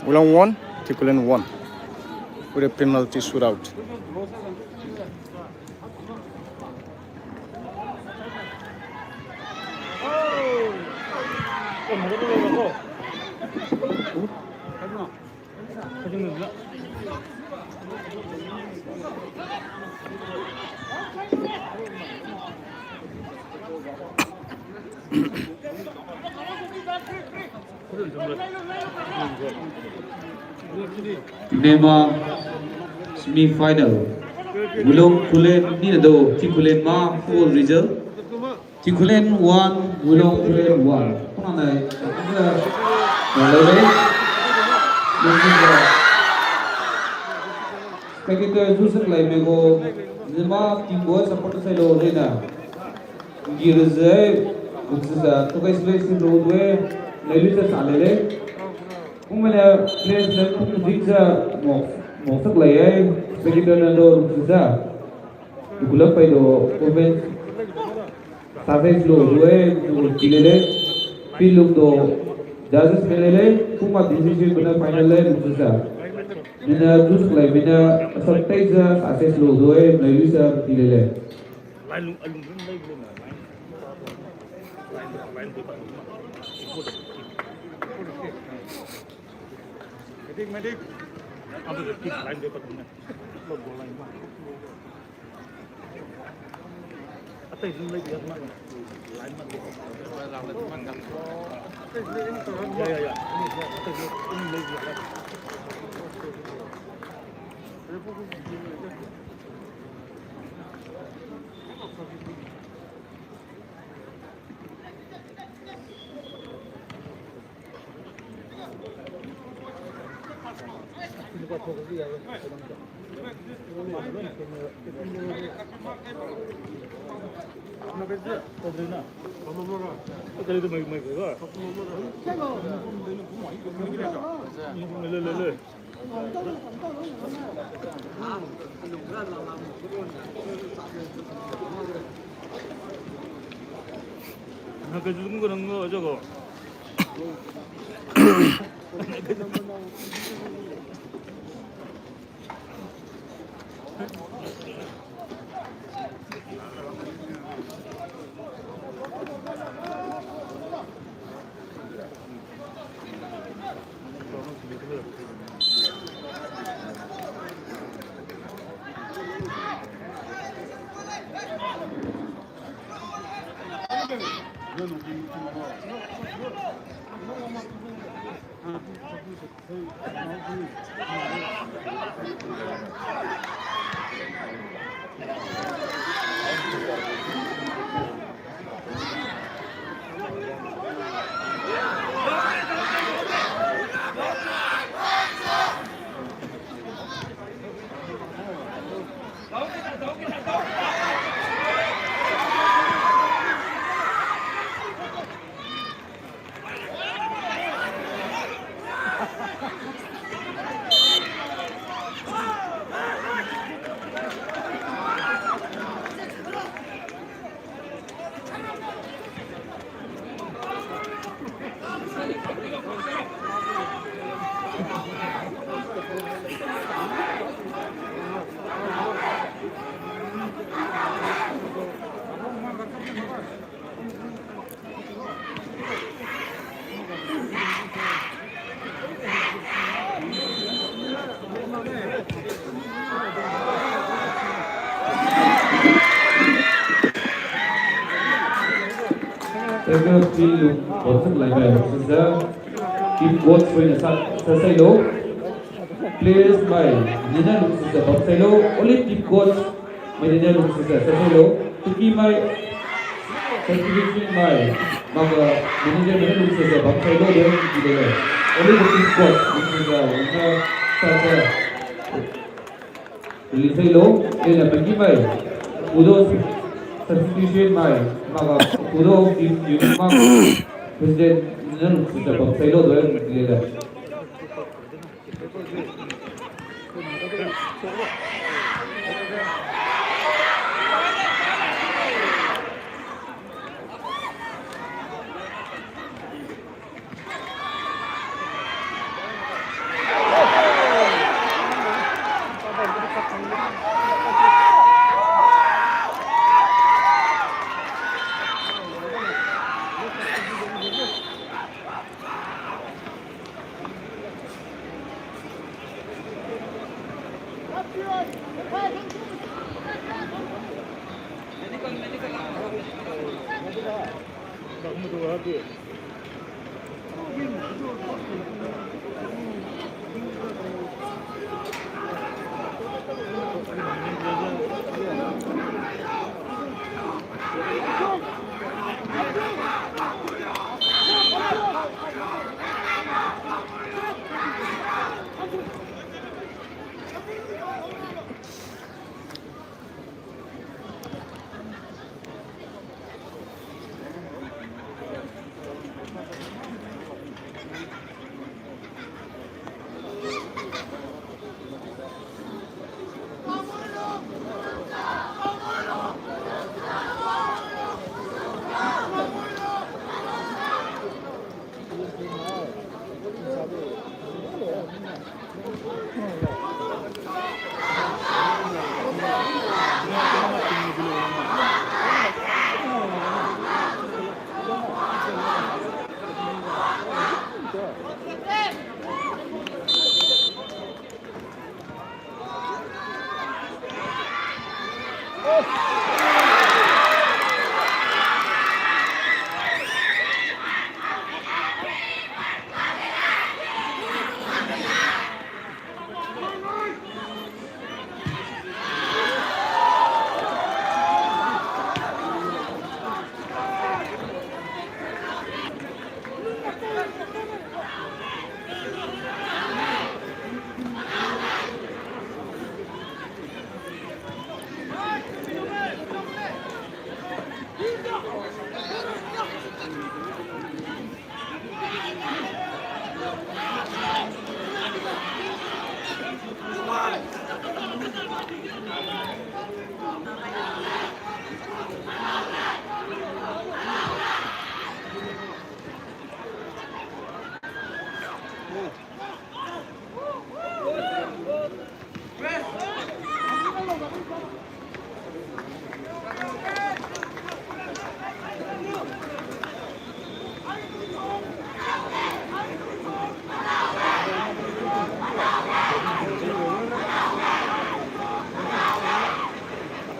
Speaker 2: Ulang won, Tikulen won with a penalty shootout.
Speaker 4: Nema semi-final. Wulong Kulen ni do Tikulen ma full result. Tikulen 1, Wulong Kulen 1. Kuna nai. Kita jusuk lai mego nema timbo support sai lo lena. Girze uksa to kai slay sin lo dwe lelu sa salele. Umela place na pizza mo sak lai ai sekita na do uksa. Gulap pai do oven savage lo dwe dilele piluk do judges melele kuma decision bana final lai uksa. Nina jusuk lai bina sometimes assess lo dwe lelu sa dilele.
Speaker 1: Medic. Ambil detik lain dia patutnya. Lo bola ini mah. Atas ini lagi yang mana? Lain mah. Ya. Ini atas ini lagi. Ini
Speaker 8: 그 죽은 거는 거 저거.
Speaker 4: Second field bottom line by officer. Keep both swing aside. Sasilo. Players by Nina Luxisa Sasilo. Only keep coach by Nina Luxisa Sasilo. To keep my contribution by Maga Nina Luxisa Sasilo. Only the keep coach Luxisa Sasilo. Sasilo. Then bagi by Udo substitution by Maga Udo keep Yunmak President Nina Luxisa Sasilo. Then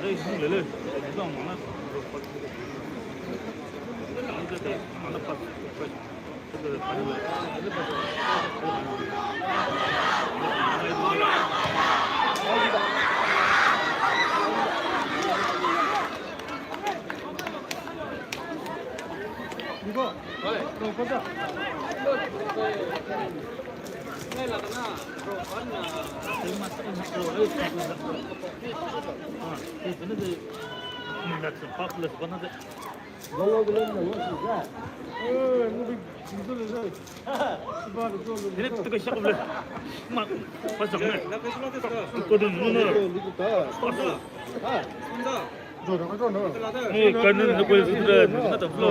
Speaker 8: 哎，弄来了，你让忙了，忙了把这个把这个。这个下不来，妈，把整的，过得能哎，赶紧的过去是那怎么了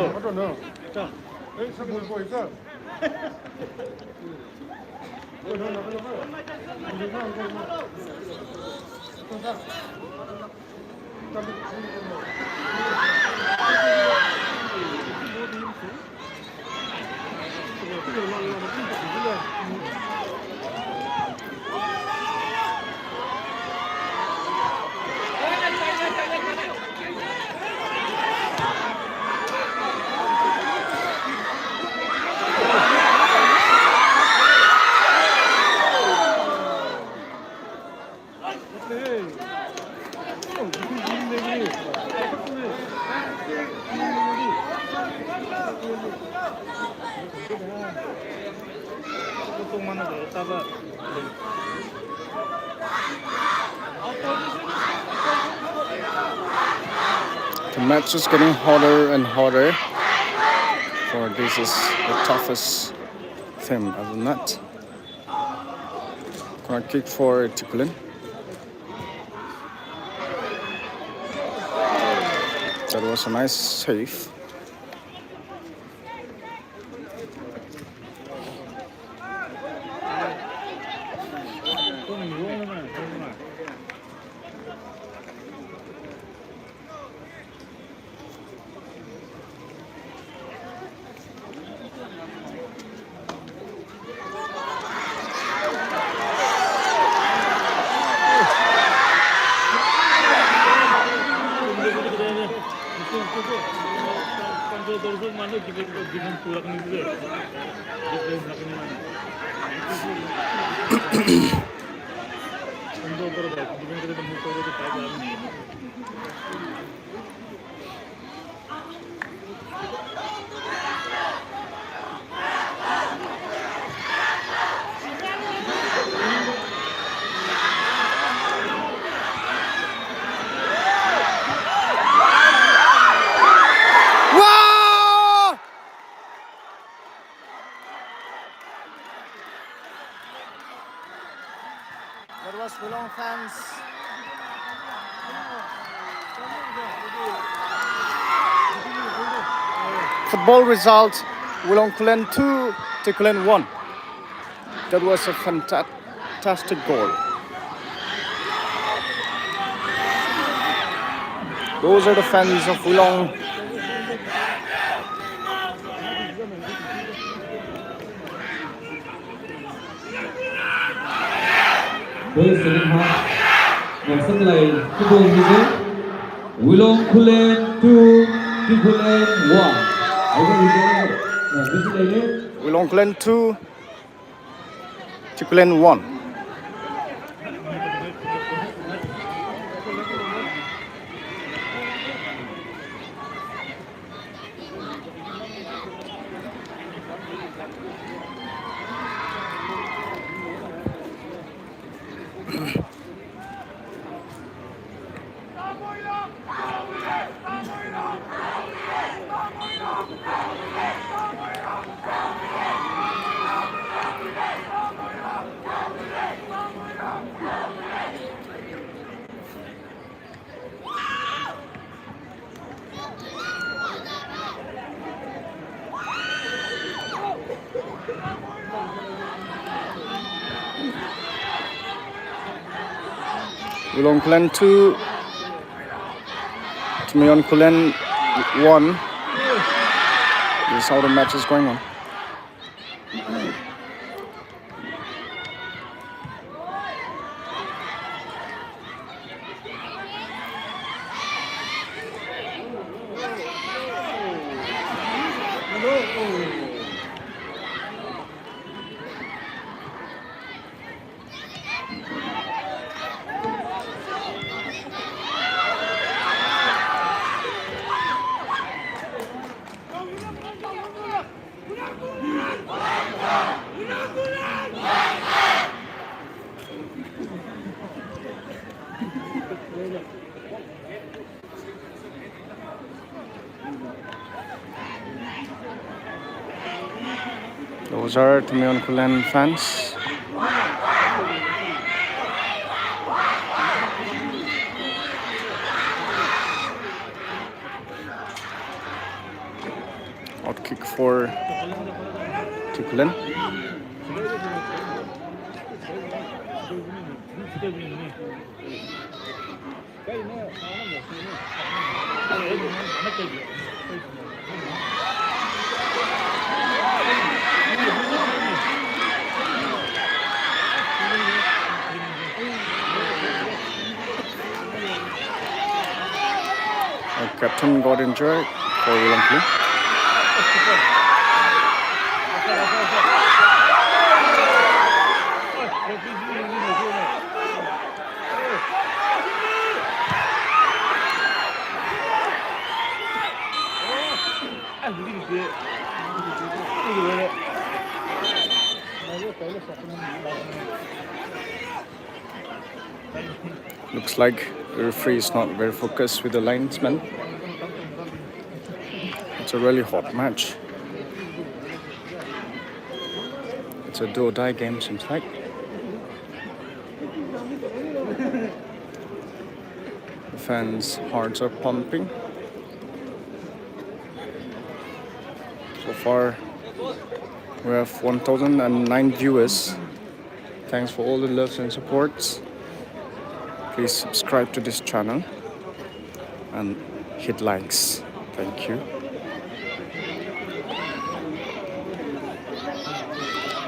Speaker 8: ？The
Speaker 2: match is getting hotter and hotter, for this is the toughest thing of the net. Corner kick for Tikulin. That was a nice save. That was Wilong fans. Football result, Wilong Kulen 2, Tikulen 1. That was a fantastic goal. Those are the fans of Wilong.
Speaker 4: Với second half, và sân lầy football music, Wilong Kulen 2, Tikulen 1.
Speaker 2: Wilong Kulen 2, Tikulen 1. Wilong Kulen 2, Timion Kulen 1. This is how the match is going on. Those are Tumion Kulen fans. Out kick for Tukulen. Our captain got injured for William. Looks like the referee is not very focused with the linesman. It's a really hot match. It's a do-or-die game, seems like. The fans' hearts are pumping. So far, we have 1,009 viewers. Thanks for all the loves and supports. Please subscribe to this channel and hit likes. Thank you.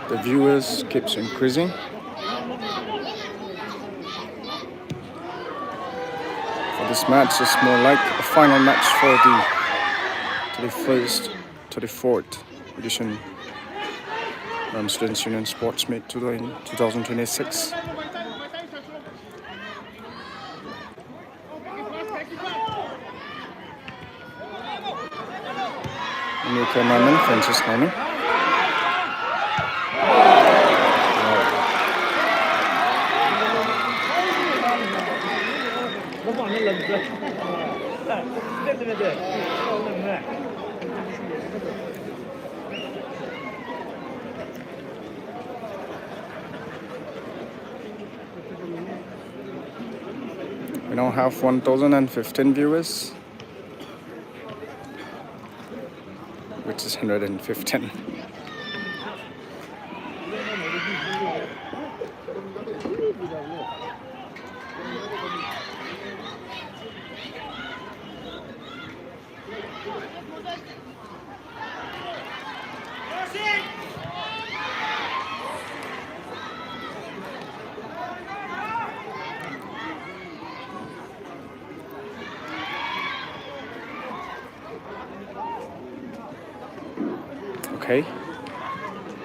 Speaker 2: The viewers keeps increasing. For this match, it's more like a final match for the 34th edition Students Union Sports Meet 2026. New cameraman Francis Nani. We now have 1,015 viewers, which is 115. Okay,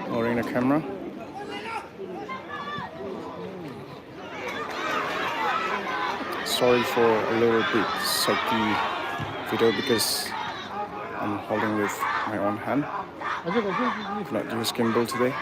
Speaker 2: lowering the camera. Sorry for a little bit shaky video because I'm holding with my own hand. Not use gimbal today.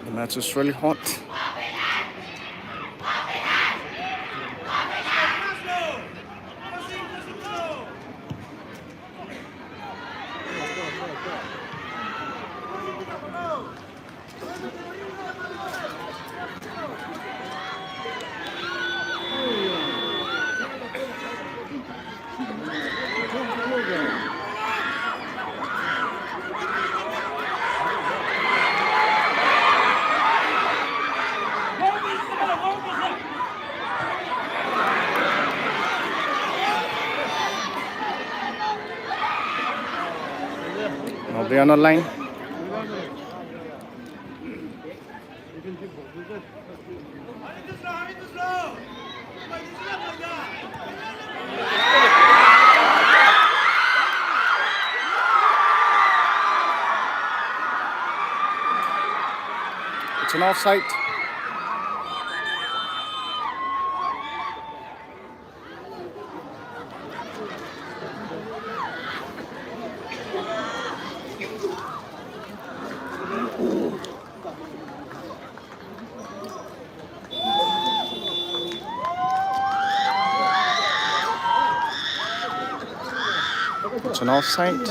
Speaker 2: The match is really hot. Nobody on the line. It's an offside. It's an offside.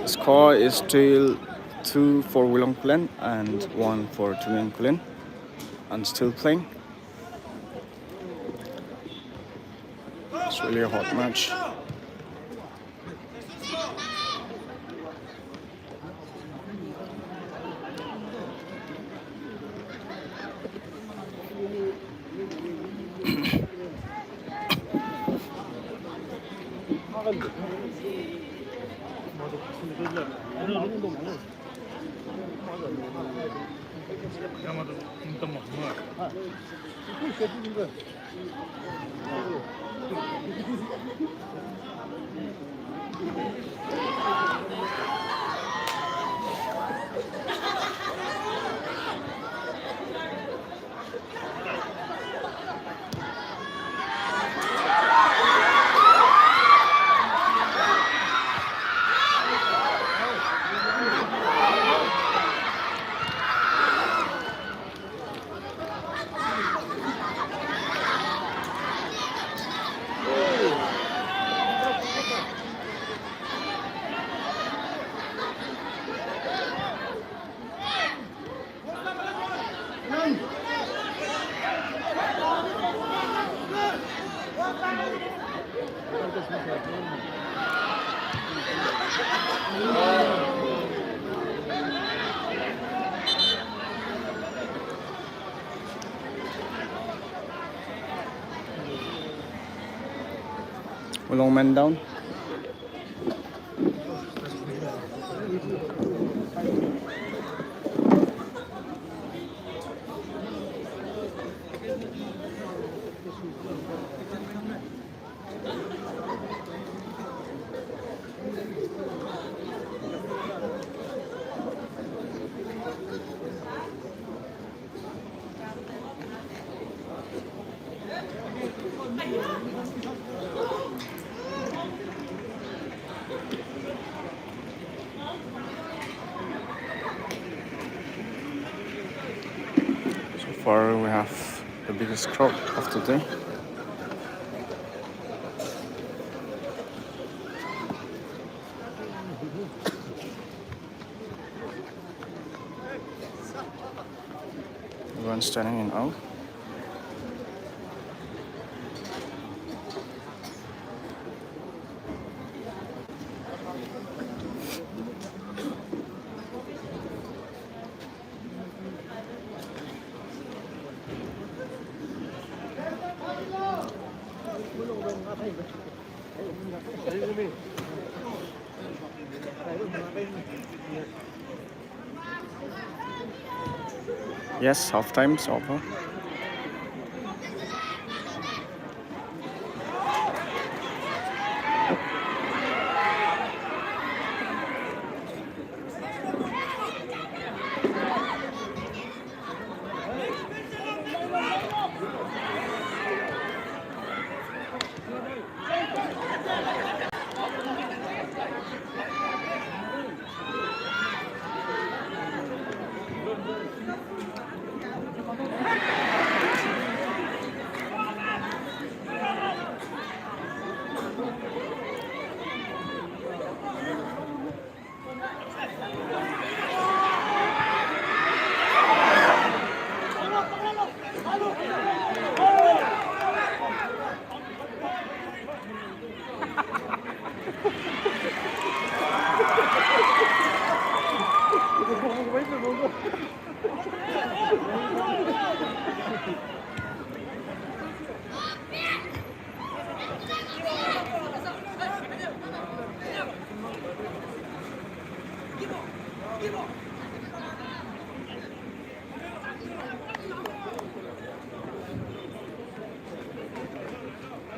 Speaker 2: Score is still 2 for Wilong Kulen and 1 for Tumiang Kulen, and still playing. It's really a hot match. Long man down. So far we have the biggest crowd of the day. Everyone standing in aisle. Yes, half time's over.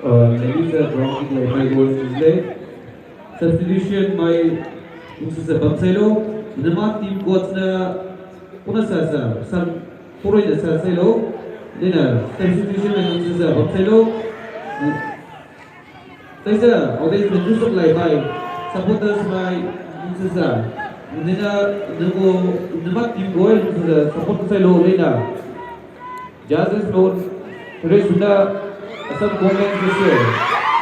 Speaker 5: Ladies and gentlemen, my goal today. Substitution by Mrs. Bamselo. Nama team coach na puna sa san puro na sa selo. Dina substitution by Mrs. Bamselo. Taisa, audience na jusok lai by supporters by Mrs. Dina nama team goal Mrs. support selo lena. Jazz no today sudah सब comment जैसे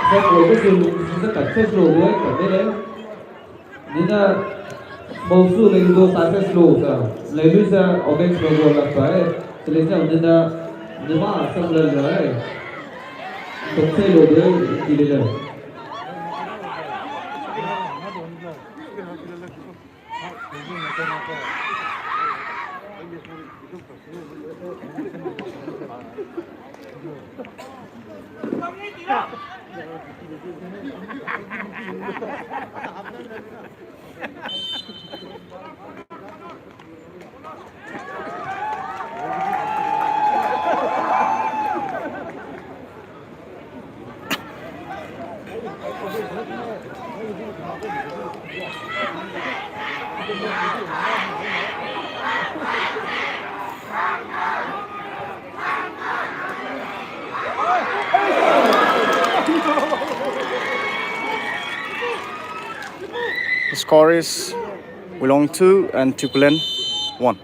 Speaker 5: सब लोगों से success लोग हैं करते हैं निना बहुत से लेकिन दो सक्सेस लोग का लेकिन से ऑडियंस लोगों लगता है तो लेकिन निना निमा सब लग रहा है तो से लोग हैं किले
Speaker 2: The score is Wulong 2 and Tupulen 1.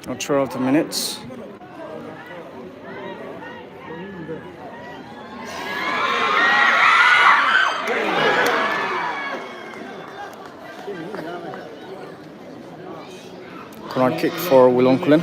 Speaker 2: Not sure of the minutes. Corner kick for Willonkulin.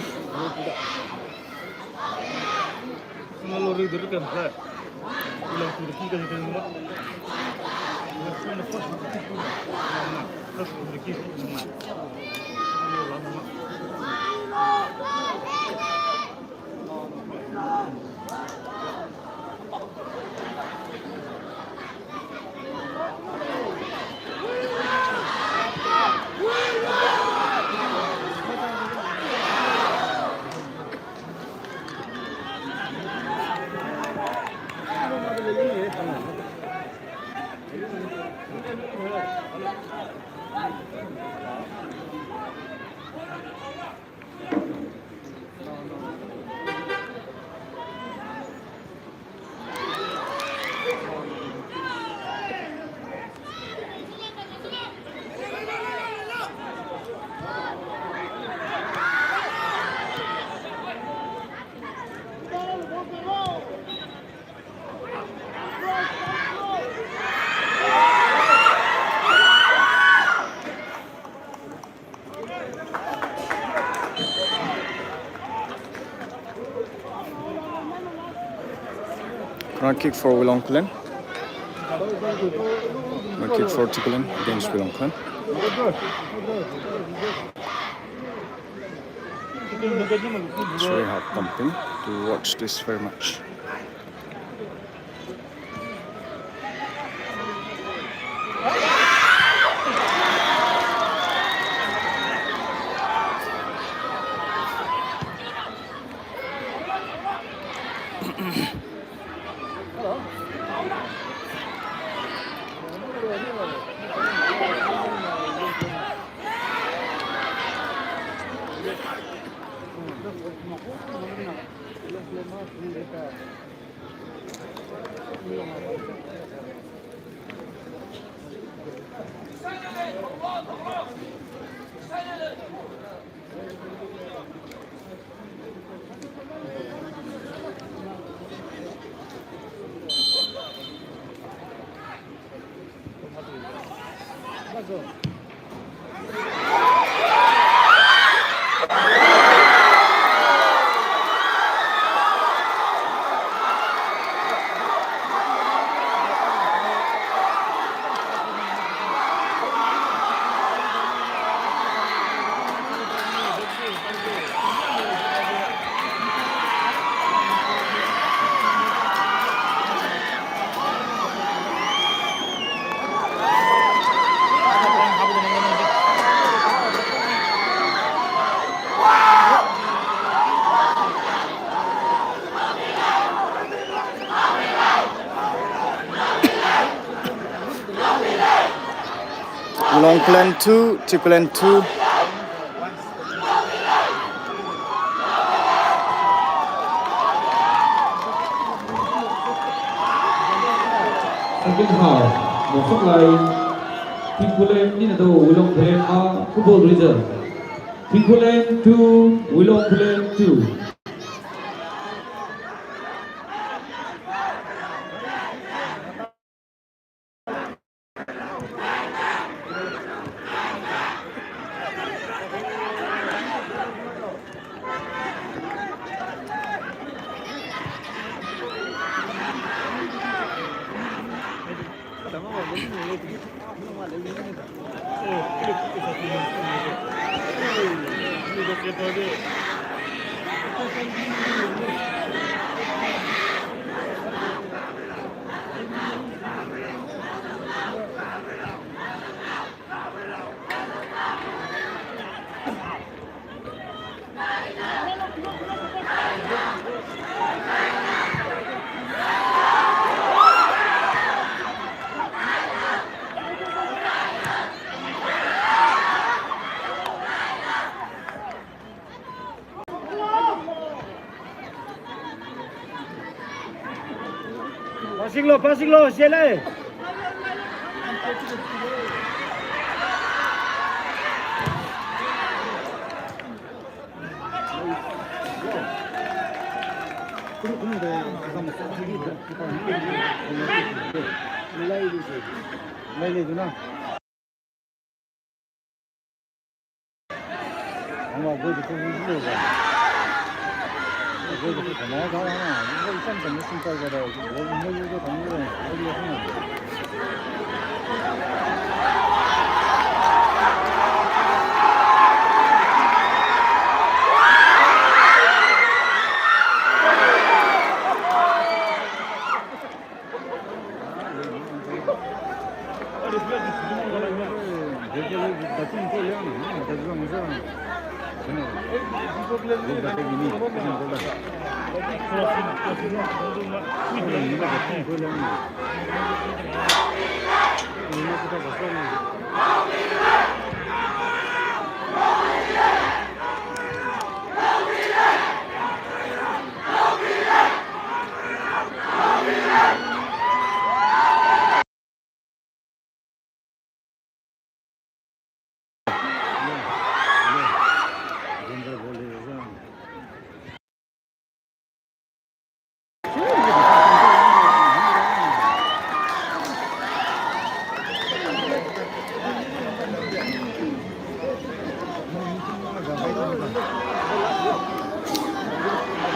Speaker 2: Corner kick for Willonkulin. Corner kick for Tikulin against Willonkulin. It's very hard pumping to watch this very much. Willonkulin 2, Tikulin 2.
Speaker 4: Second half, một phút lại Tikulin đi đầu Willonkulin football reserve. Tikulin 2, Willonkulin 2.
Speaker 8: Passing low, Shelley.
Speaker 1: Como de estamos Lady do na. Ama bu da çok uzun oldu. Bu da çok ama daha ama bu insan da nasıl kadar oldu. Bu ne oldu tanımıyorum. Bu yapamıyor.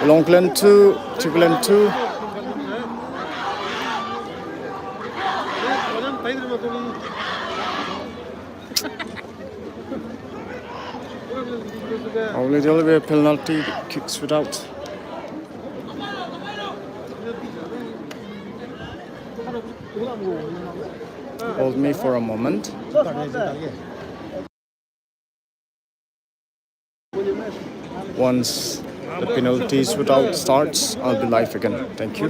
Speaker 2: Longland 2, Timberland 2. Only there will be a penalty, kicks without. Hold me for a moment. Once the penalties without starts, I'll be live again. Thank you.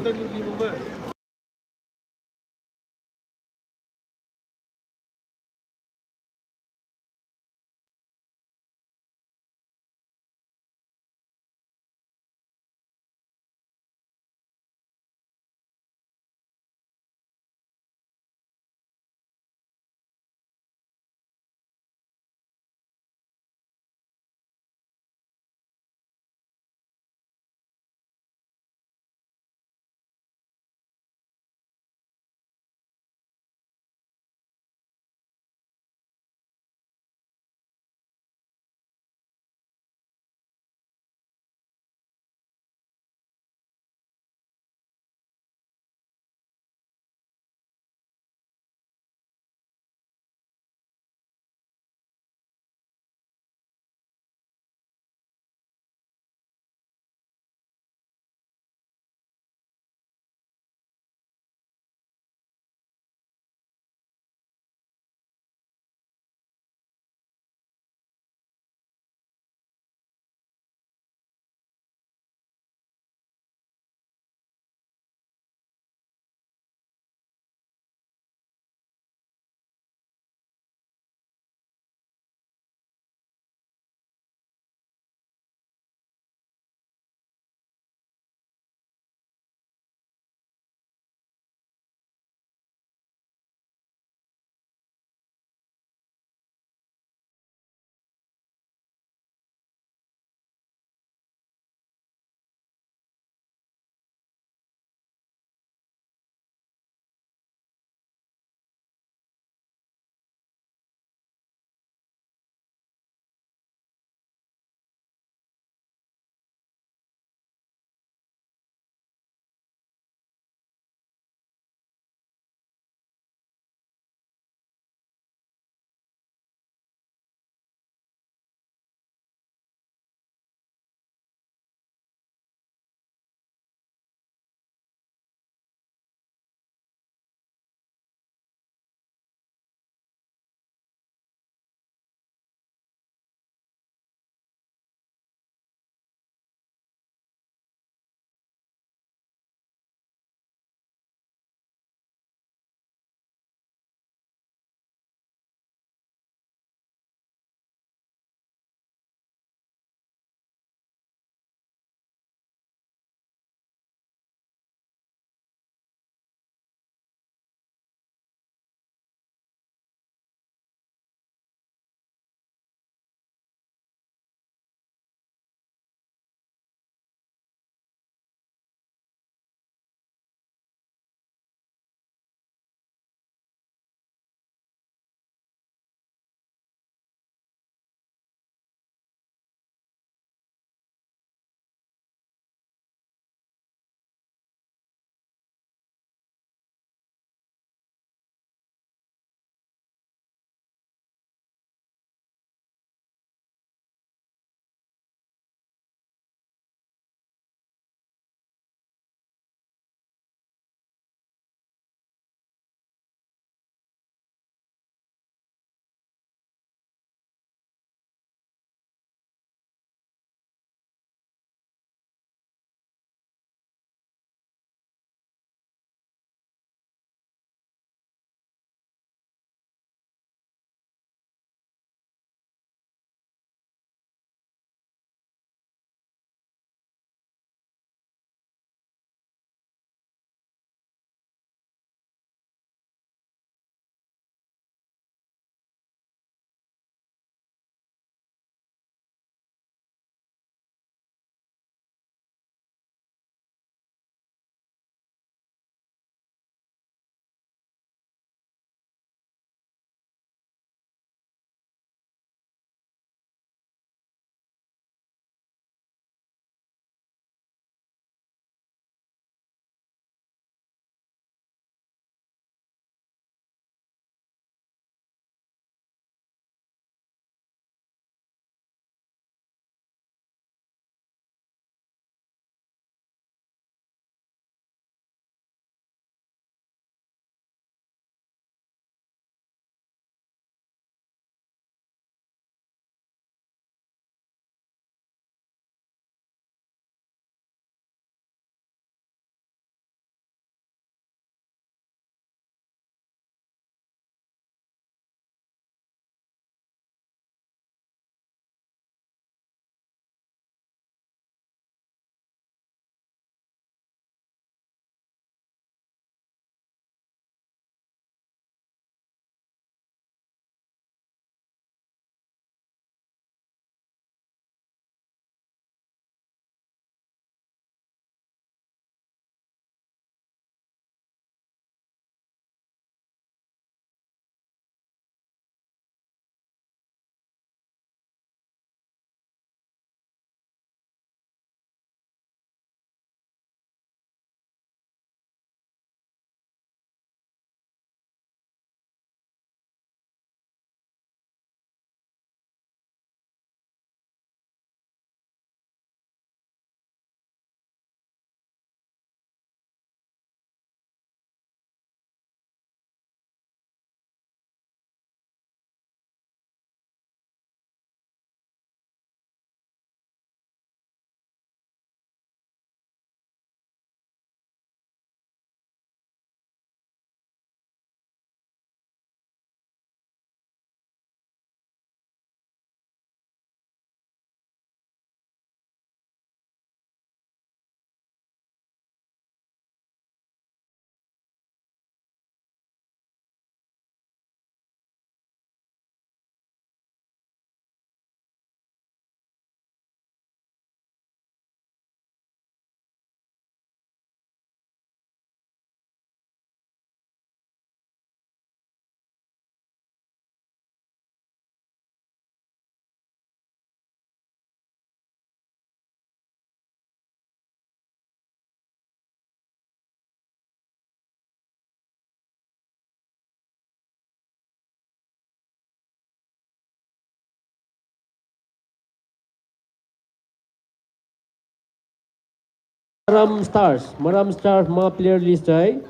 Speaker 5: Maram Stars ma player list hai.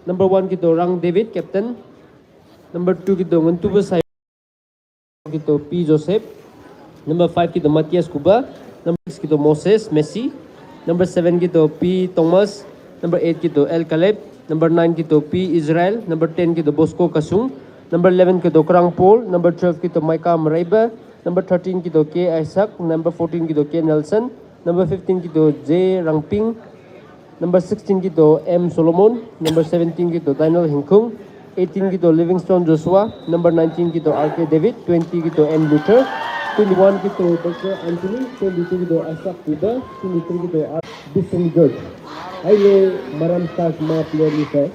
Speaker 5: Number 1 kito Rang David captain. Number 2 kito Ngantuba Sai kito P Joseph. Number 5 kito Matias Kuba. Number 6 kito Moses Messi. Number 7 kito P Thomas. Number 8 kito El Caleb. Number 9 kito P Israel. Number 10 kito Bosco Kasung. Number 11 kito Krang Paul. Number 12 kito Micah Maraiba. Number 13 kito K Isaac. Number 14 kito K Nelson. Number 15 kito J Rangping. Number 16 kito M Solomon. Number 17 kito Daniel Hinkung. 18 kito Livingstone Joshua. Number 19 kito RK David. 20 kito M Luther. 21 kito Dr. Anthony. 22 kito Isaac Kuba. 23 kito Bison George. Ay Maram Stars ma player ni saya.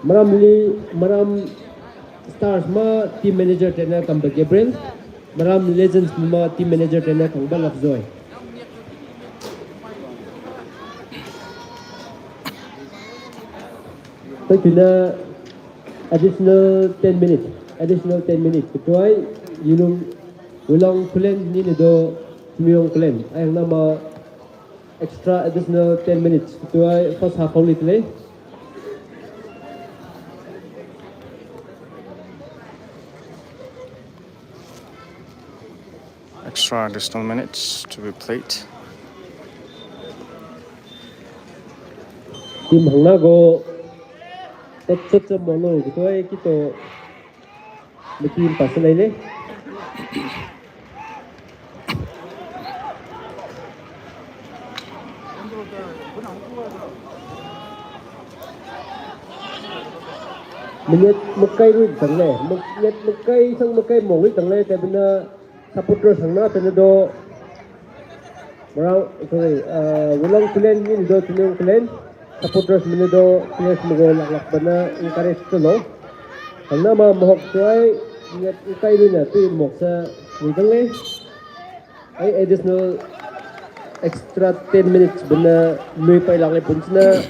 Speaker 5: Maram Stars ma team manager trainer Kamba Gabriel. Maram Legends ma team manager trainer Kamba Lafzoy. So kena additional 10 minutes. Kecuali ulang kulen ni do semiyong kulen. Ay nama extra additional 10 minutes. Kecuali first half only today.
Speaker 2: Extra additional minutes to be played.
Speaker 5: Tim Hangnago tetap mono kecuali kita mungkin pasal ini. Minit makai ruit tangle, minit makai sang makai mongit tangle, tapi na supporter sang na tenado. Ulang kulen ni do tunyong kulen. Supporters menudo players mogol laklak bana encourage to no. Ang nama mohok tuay ingat ikay rin na tu mok sa witang le. Ay additional extra 10 minutes bana lui pa ilang lepon na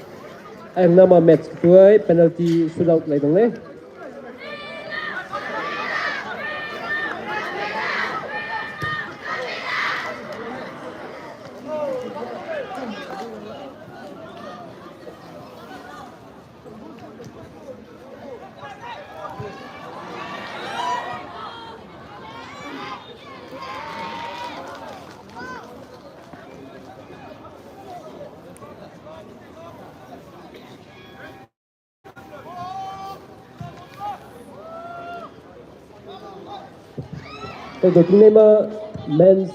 Speaker 5: ay ang nama match tuay penalty shootout lai dong le. So tingnan mo men's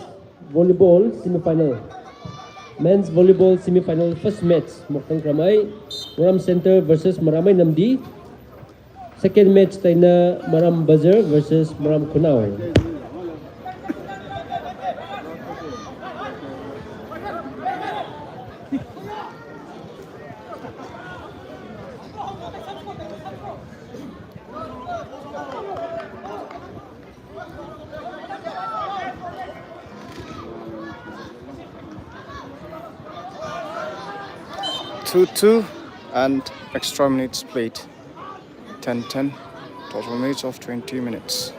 Speaker 5: volleyball semifinal. Men's volleyball semifinal first match Moktang Kramay Maram Center versus Maramay Namdi. Second match tayo na Maram Bazar versus Maram Kunao.
Speaker 2: Two and extra minutes played. 10-10. Total minutes of 20 minutes.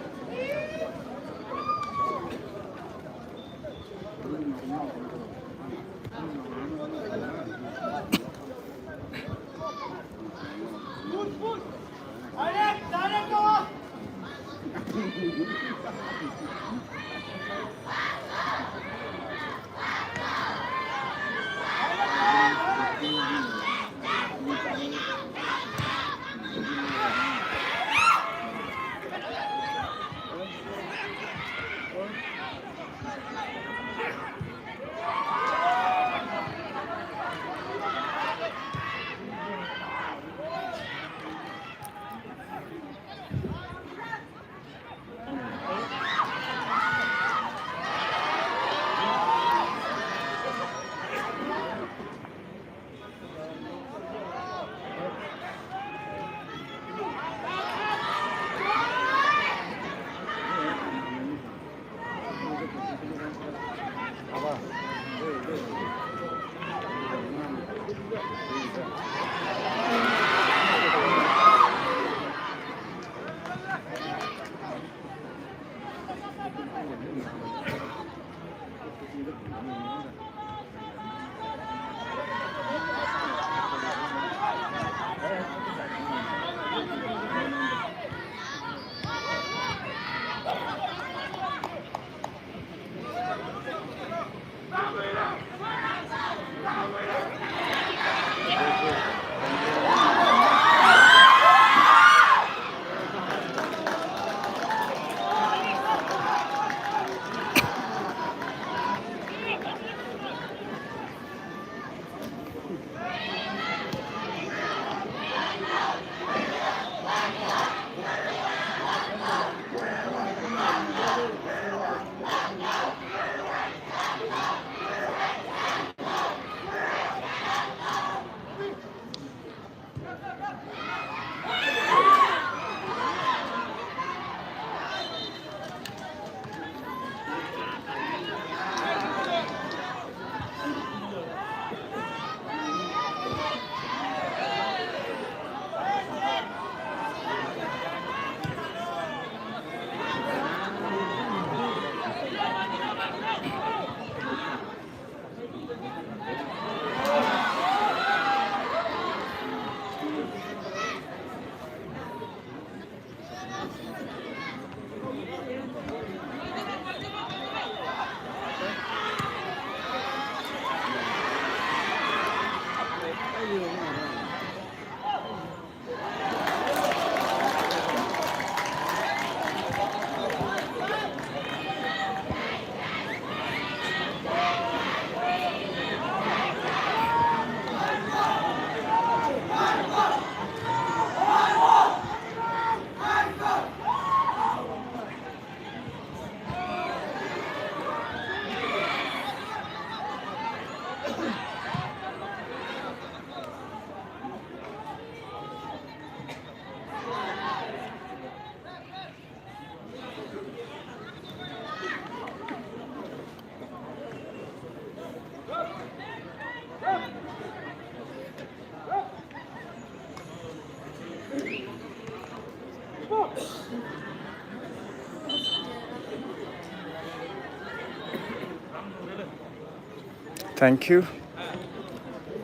Speaker 2: Thank you.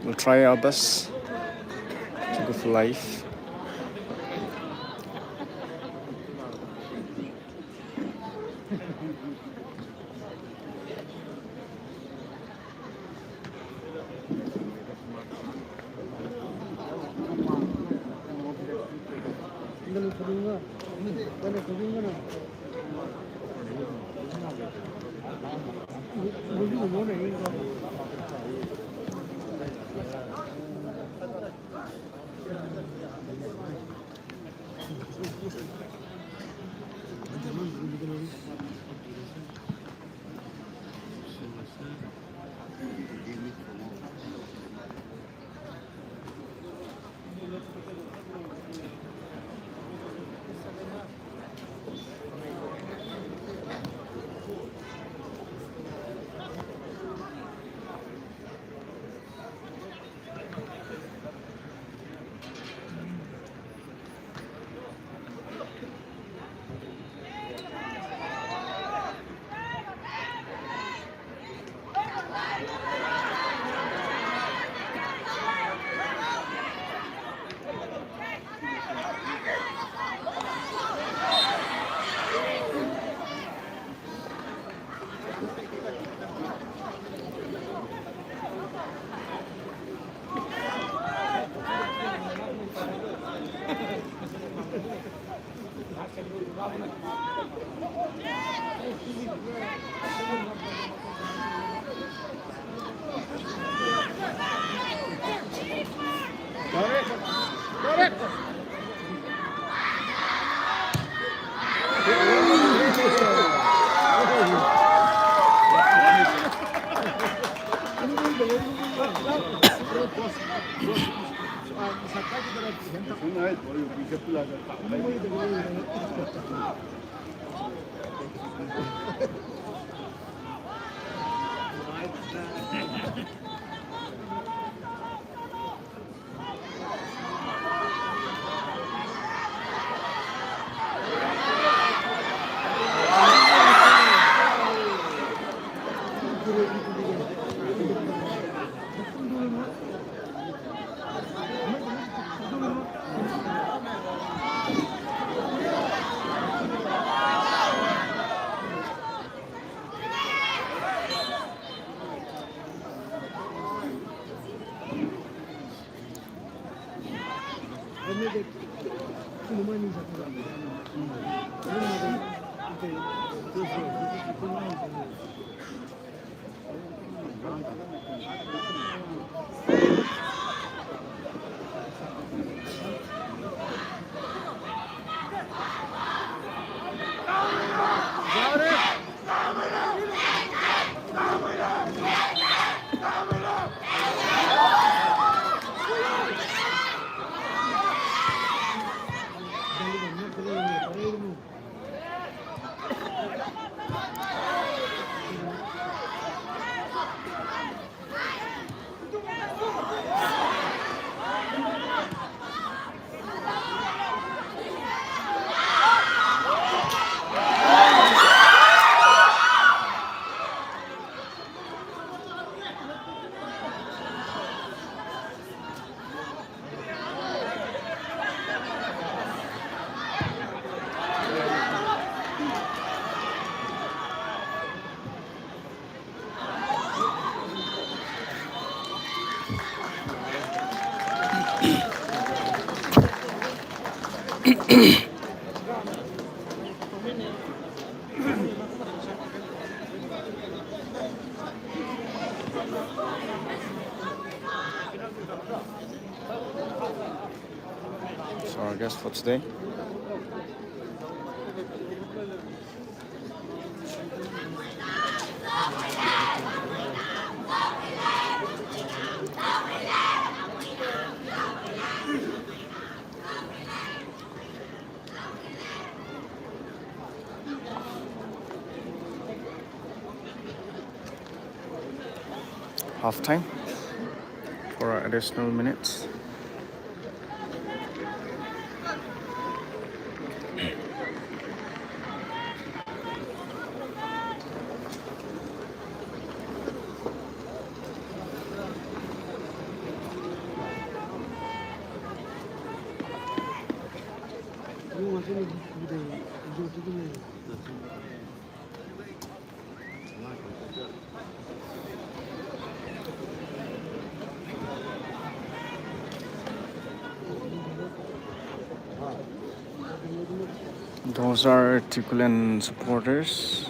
Speaker 2: We'll try our best to go for live. So I guess for today. Half time for additional minutes. Those are Tikulen supporters.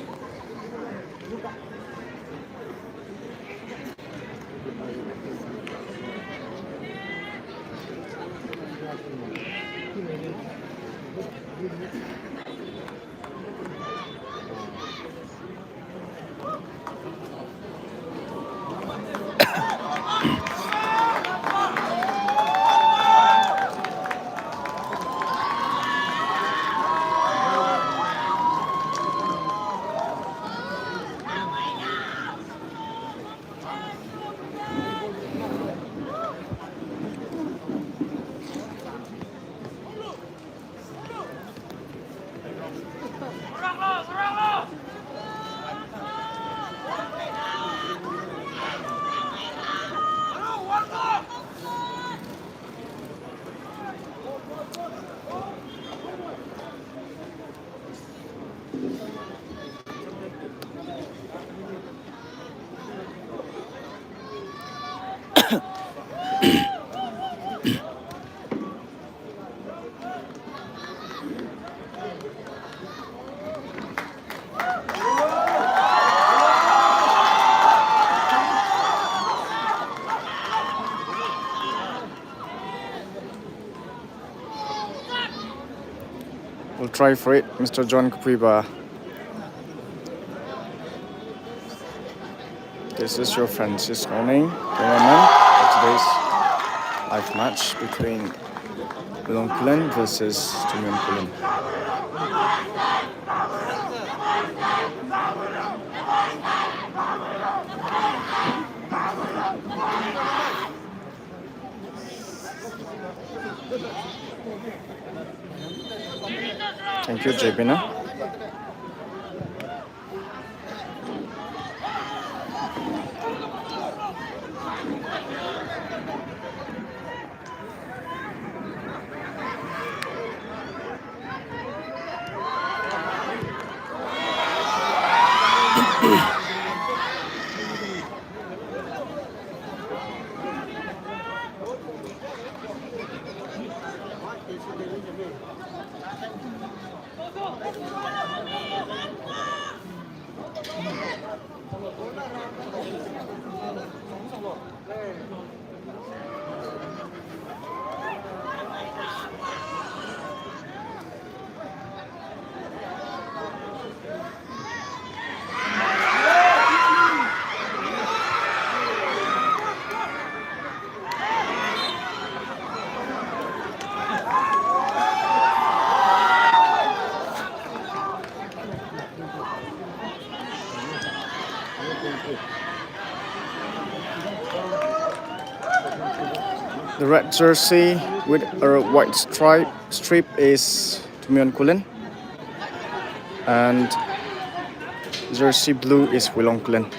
Speaker 2: We'll try for it, Mr. John Kupriba. This is your Francisco name, cameraman, for today's live match between Longkulen versus Tumionkulen. Thank you, Jebina. The red jersey with a white strip is Tumionkulen, and jersey blue is Wilongkulen.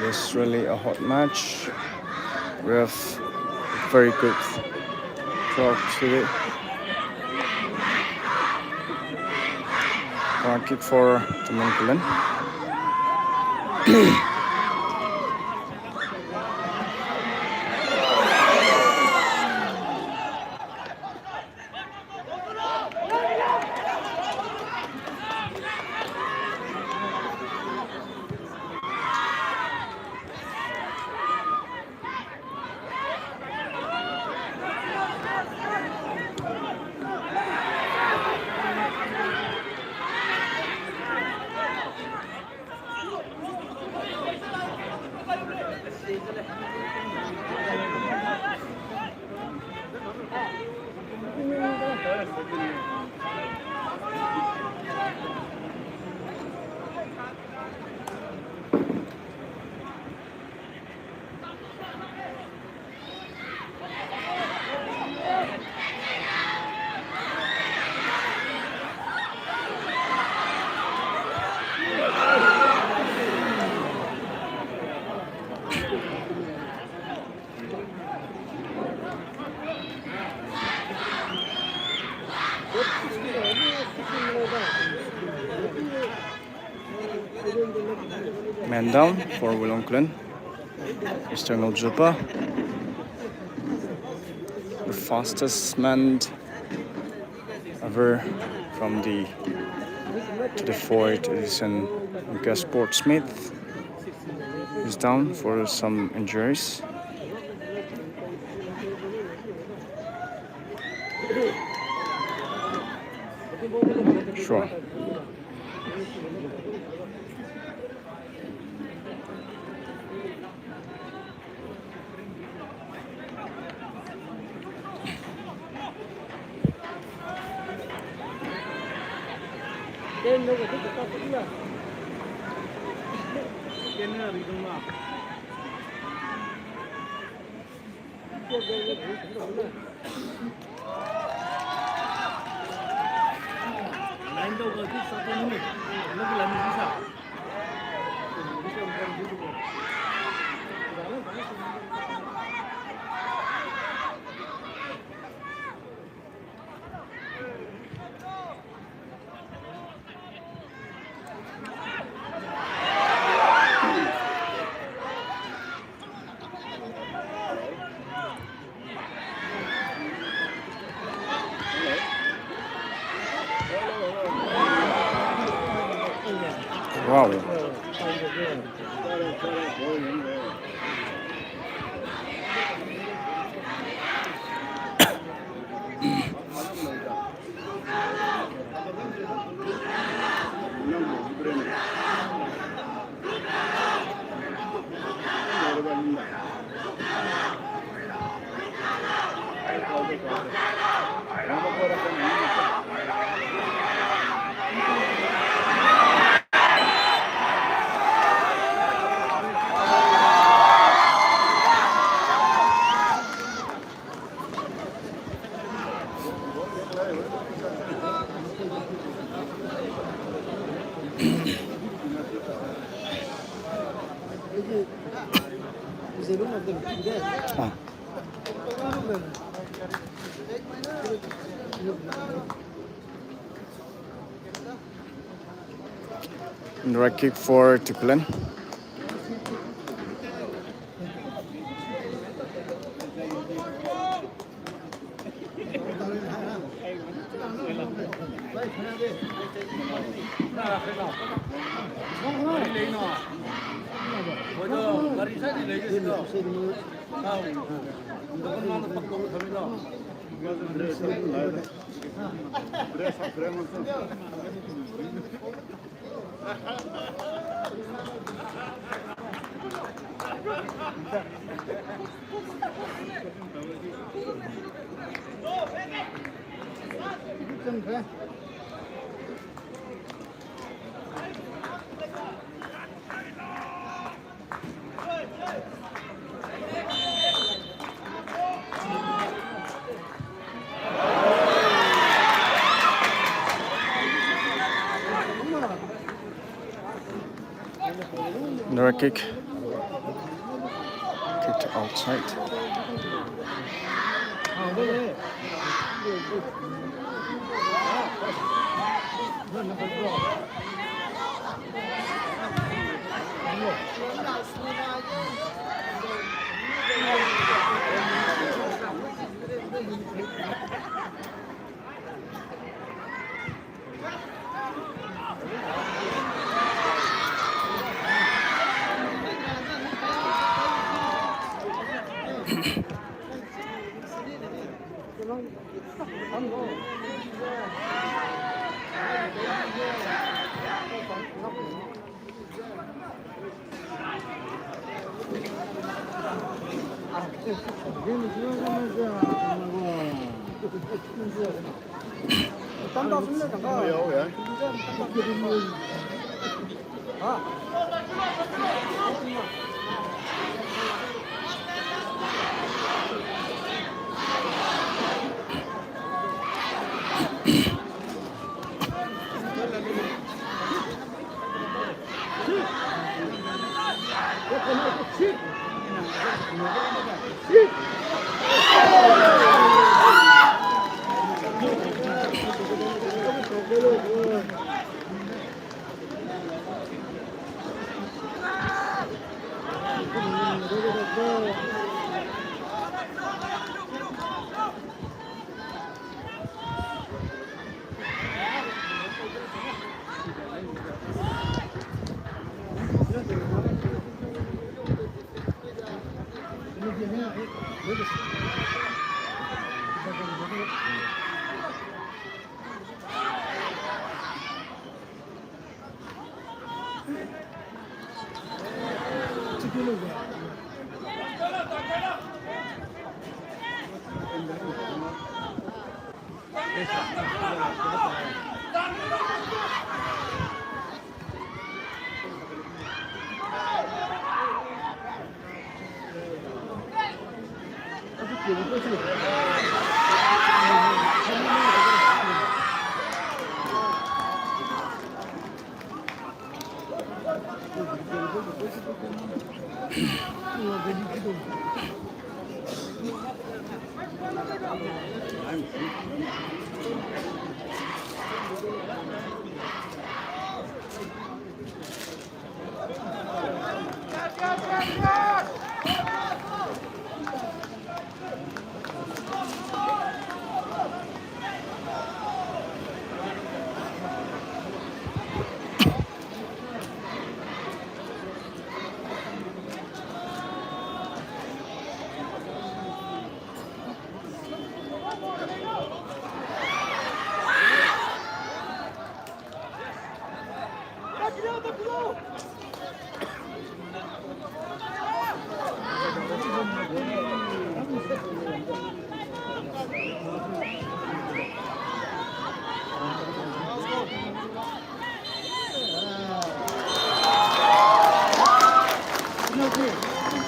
Speaker 2: It's really a hot match. We have very good Clark City. Corner kick for Timon. Man down for Wollongong. Mr. Noljupa, the fastest man ever from the to the fourth edition Lucas Sportsmith is down for some injuries. Sure. Wow. Right kick for Tipulan. Another kick. Kicked outside.
Speaker 1: 땀다 숨내 잠깐. 왜요 왜?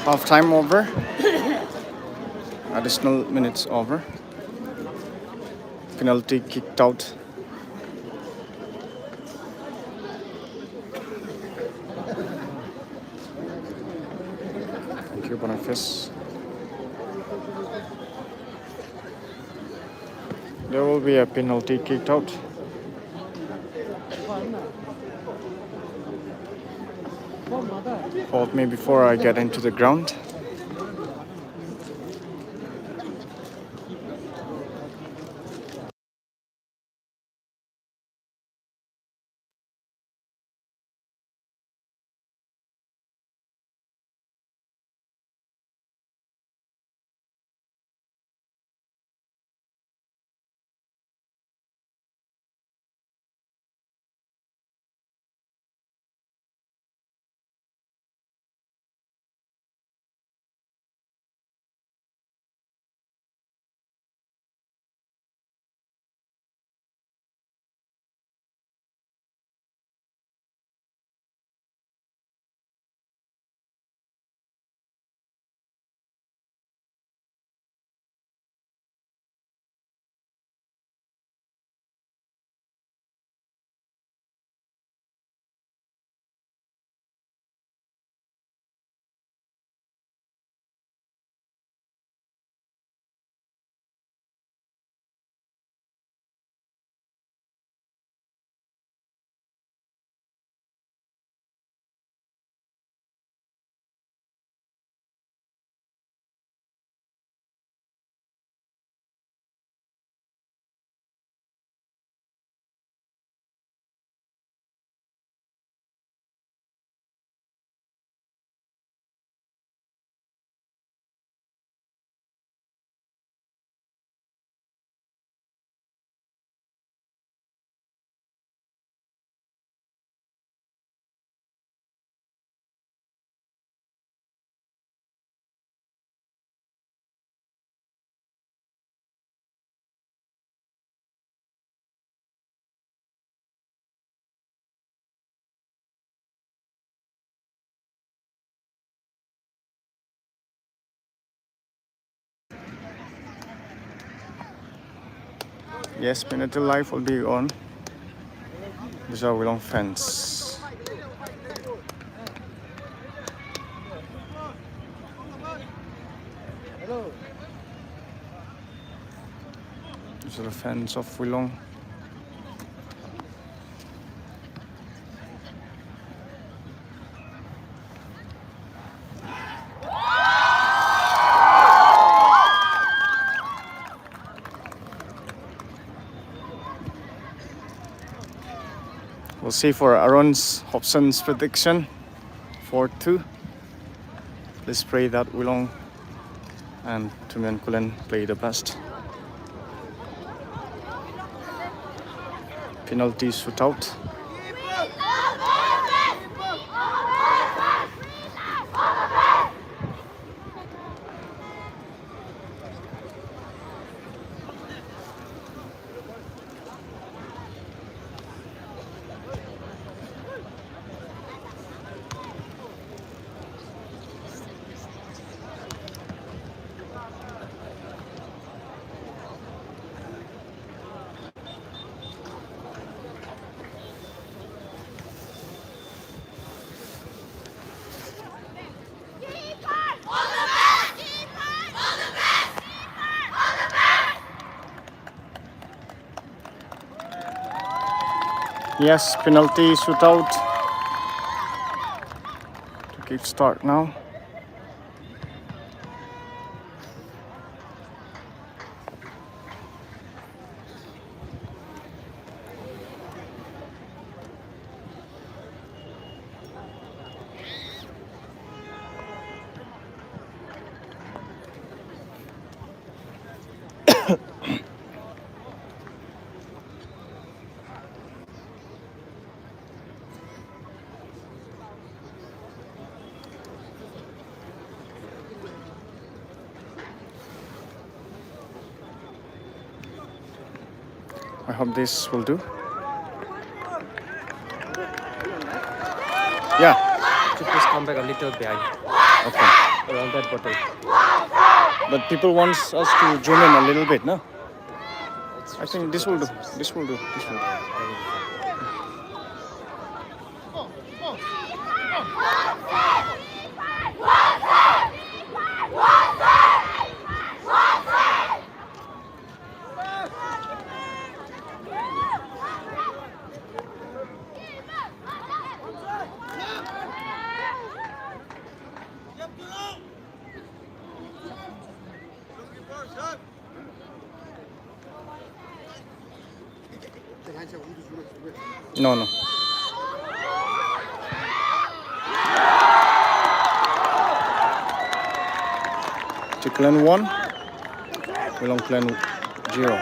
Speaker 2: Half time over. Additional minutes over. Penalty kicked out. Thank you, Boniface. There will be a penalty kicked out. Hold me before I get into the ground. Yes, penalty life will be on. These are Wilong fans. These are the fans of Wilong. We'll see for Aaron's Hobson's prediction 4-2. Let's pray that Wilong and Tumian Kulen play the best. Penalty shootout. Yes, penalty shootout to kick start now. I hope this will do. Yeah.
Speaker 6: Should please come back a little behind
Speaker 2: Okay.
Speaker 6: around that bottle.
Speaker 2: But people want us to zoom in a little bit, no? I think this will do. This will do. This will do. No, no. Chiklen 1, Wilong Klen 0.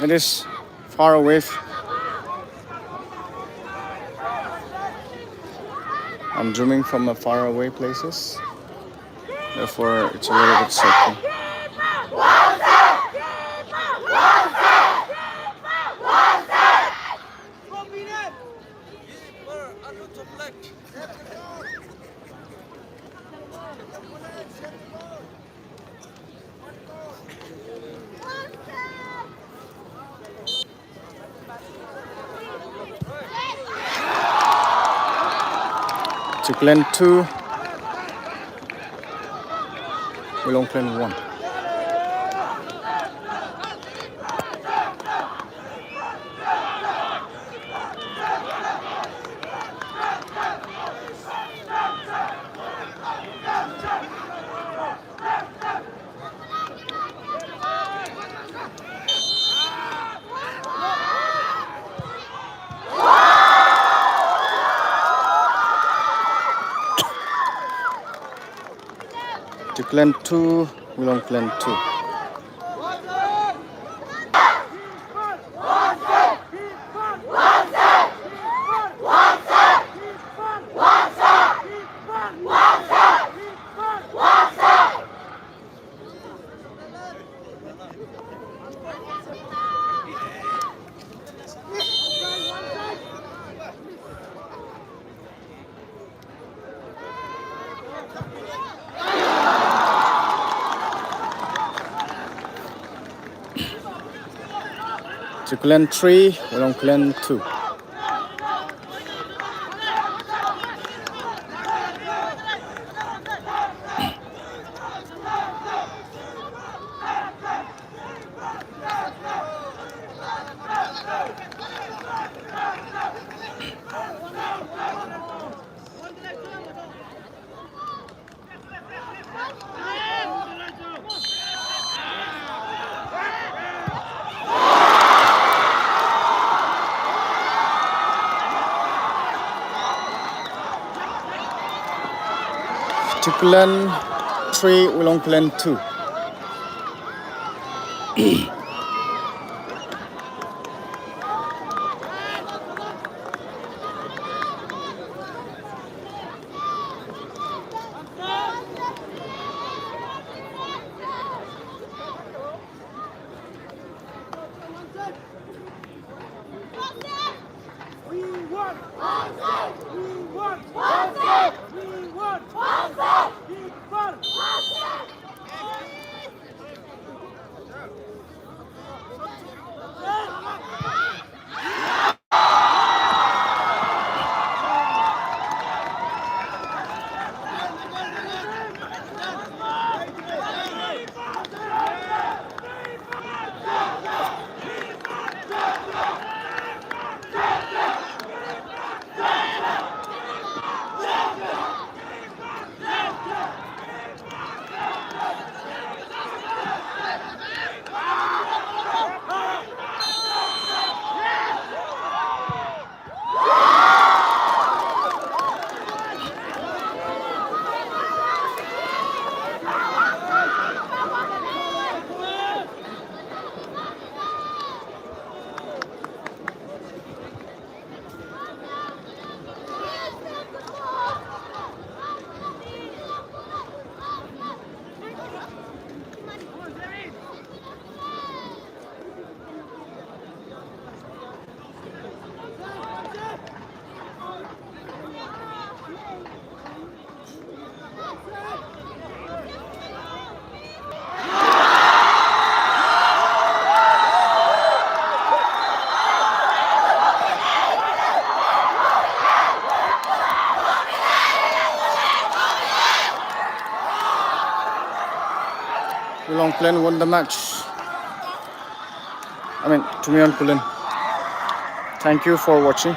Speaker 2: It is far away. I'm zooming from the far away places. Therefore, it's a little bit shaky. Chiklen 2, Wilong Klen 1. Clan 2, Wilong Clan 2. To Clan 3, Wilong Clan 2. To Clan 3, Wilong Clan 2. Wilong Clan won the match. Tumion Kulin. Thank you for watching.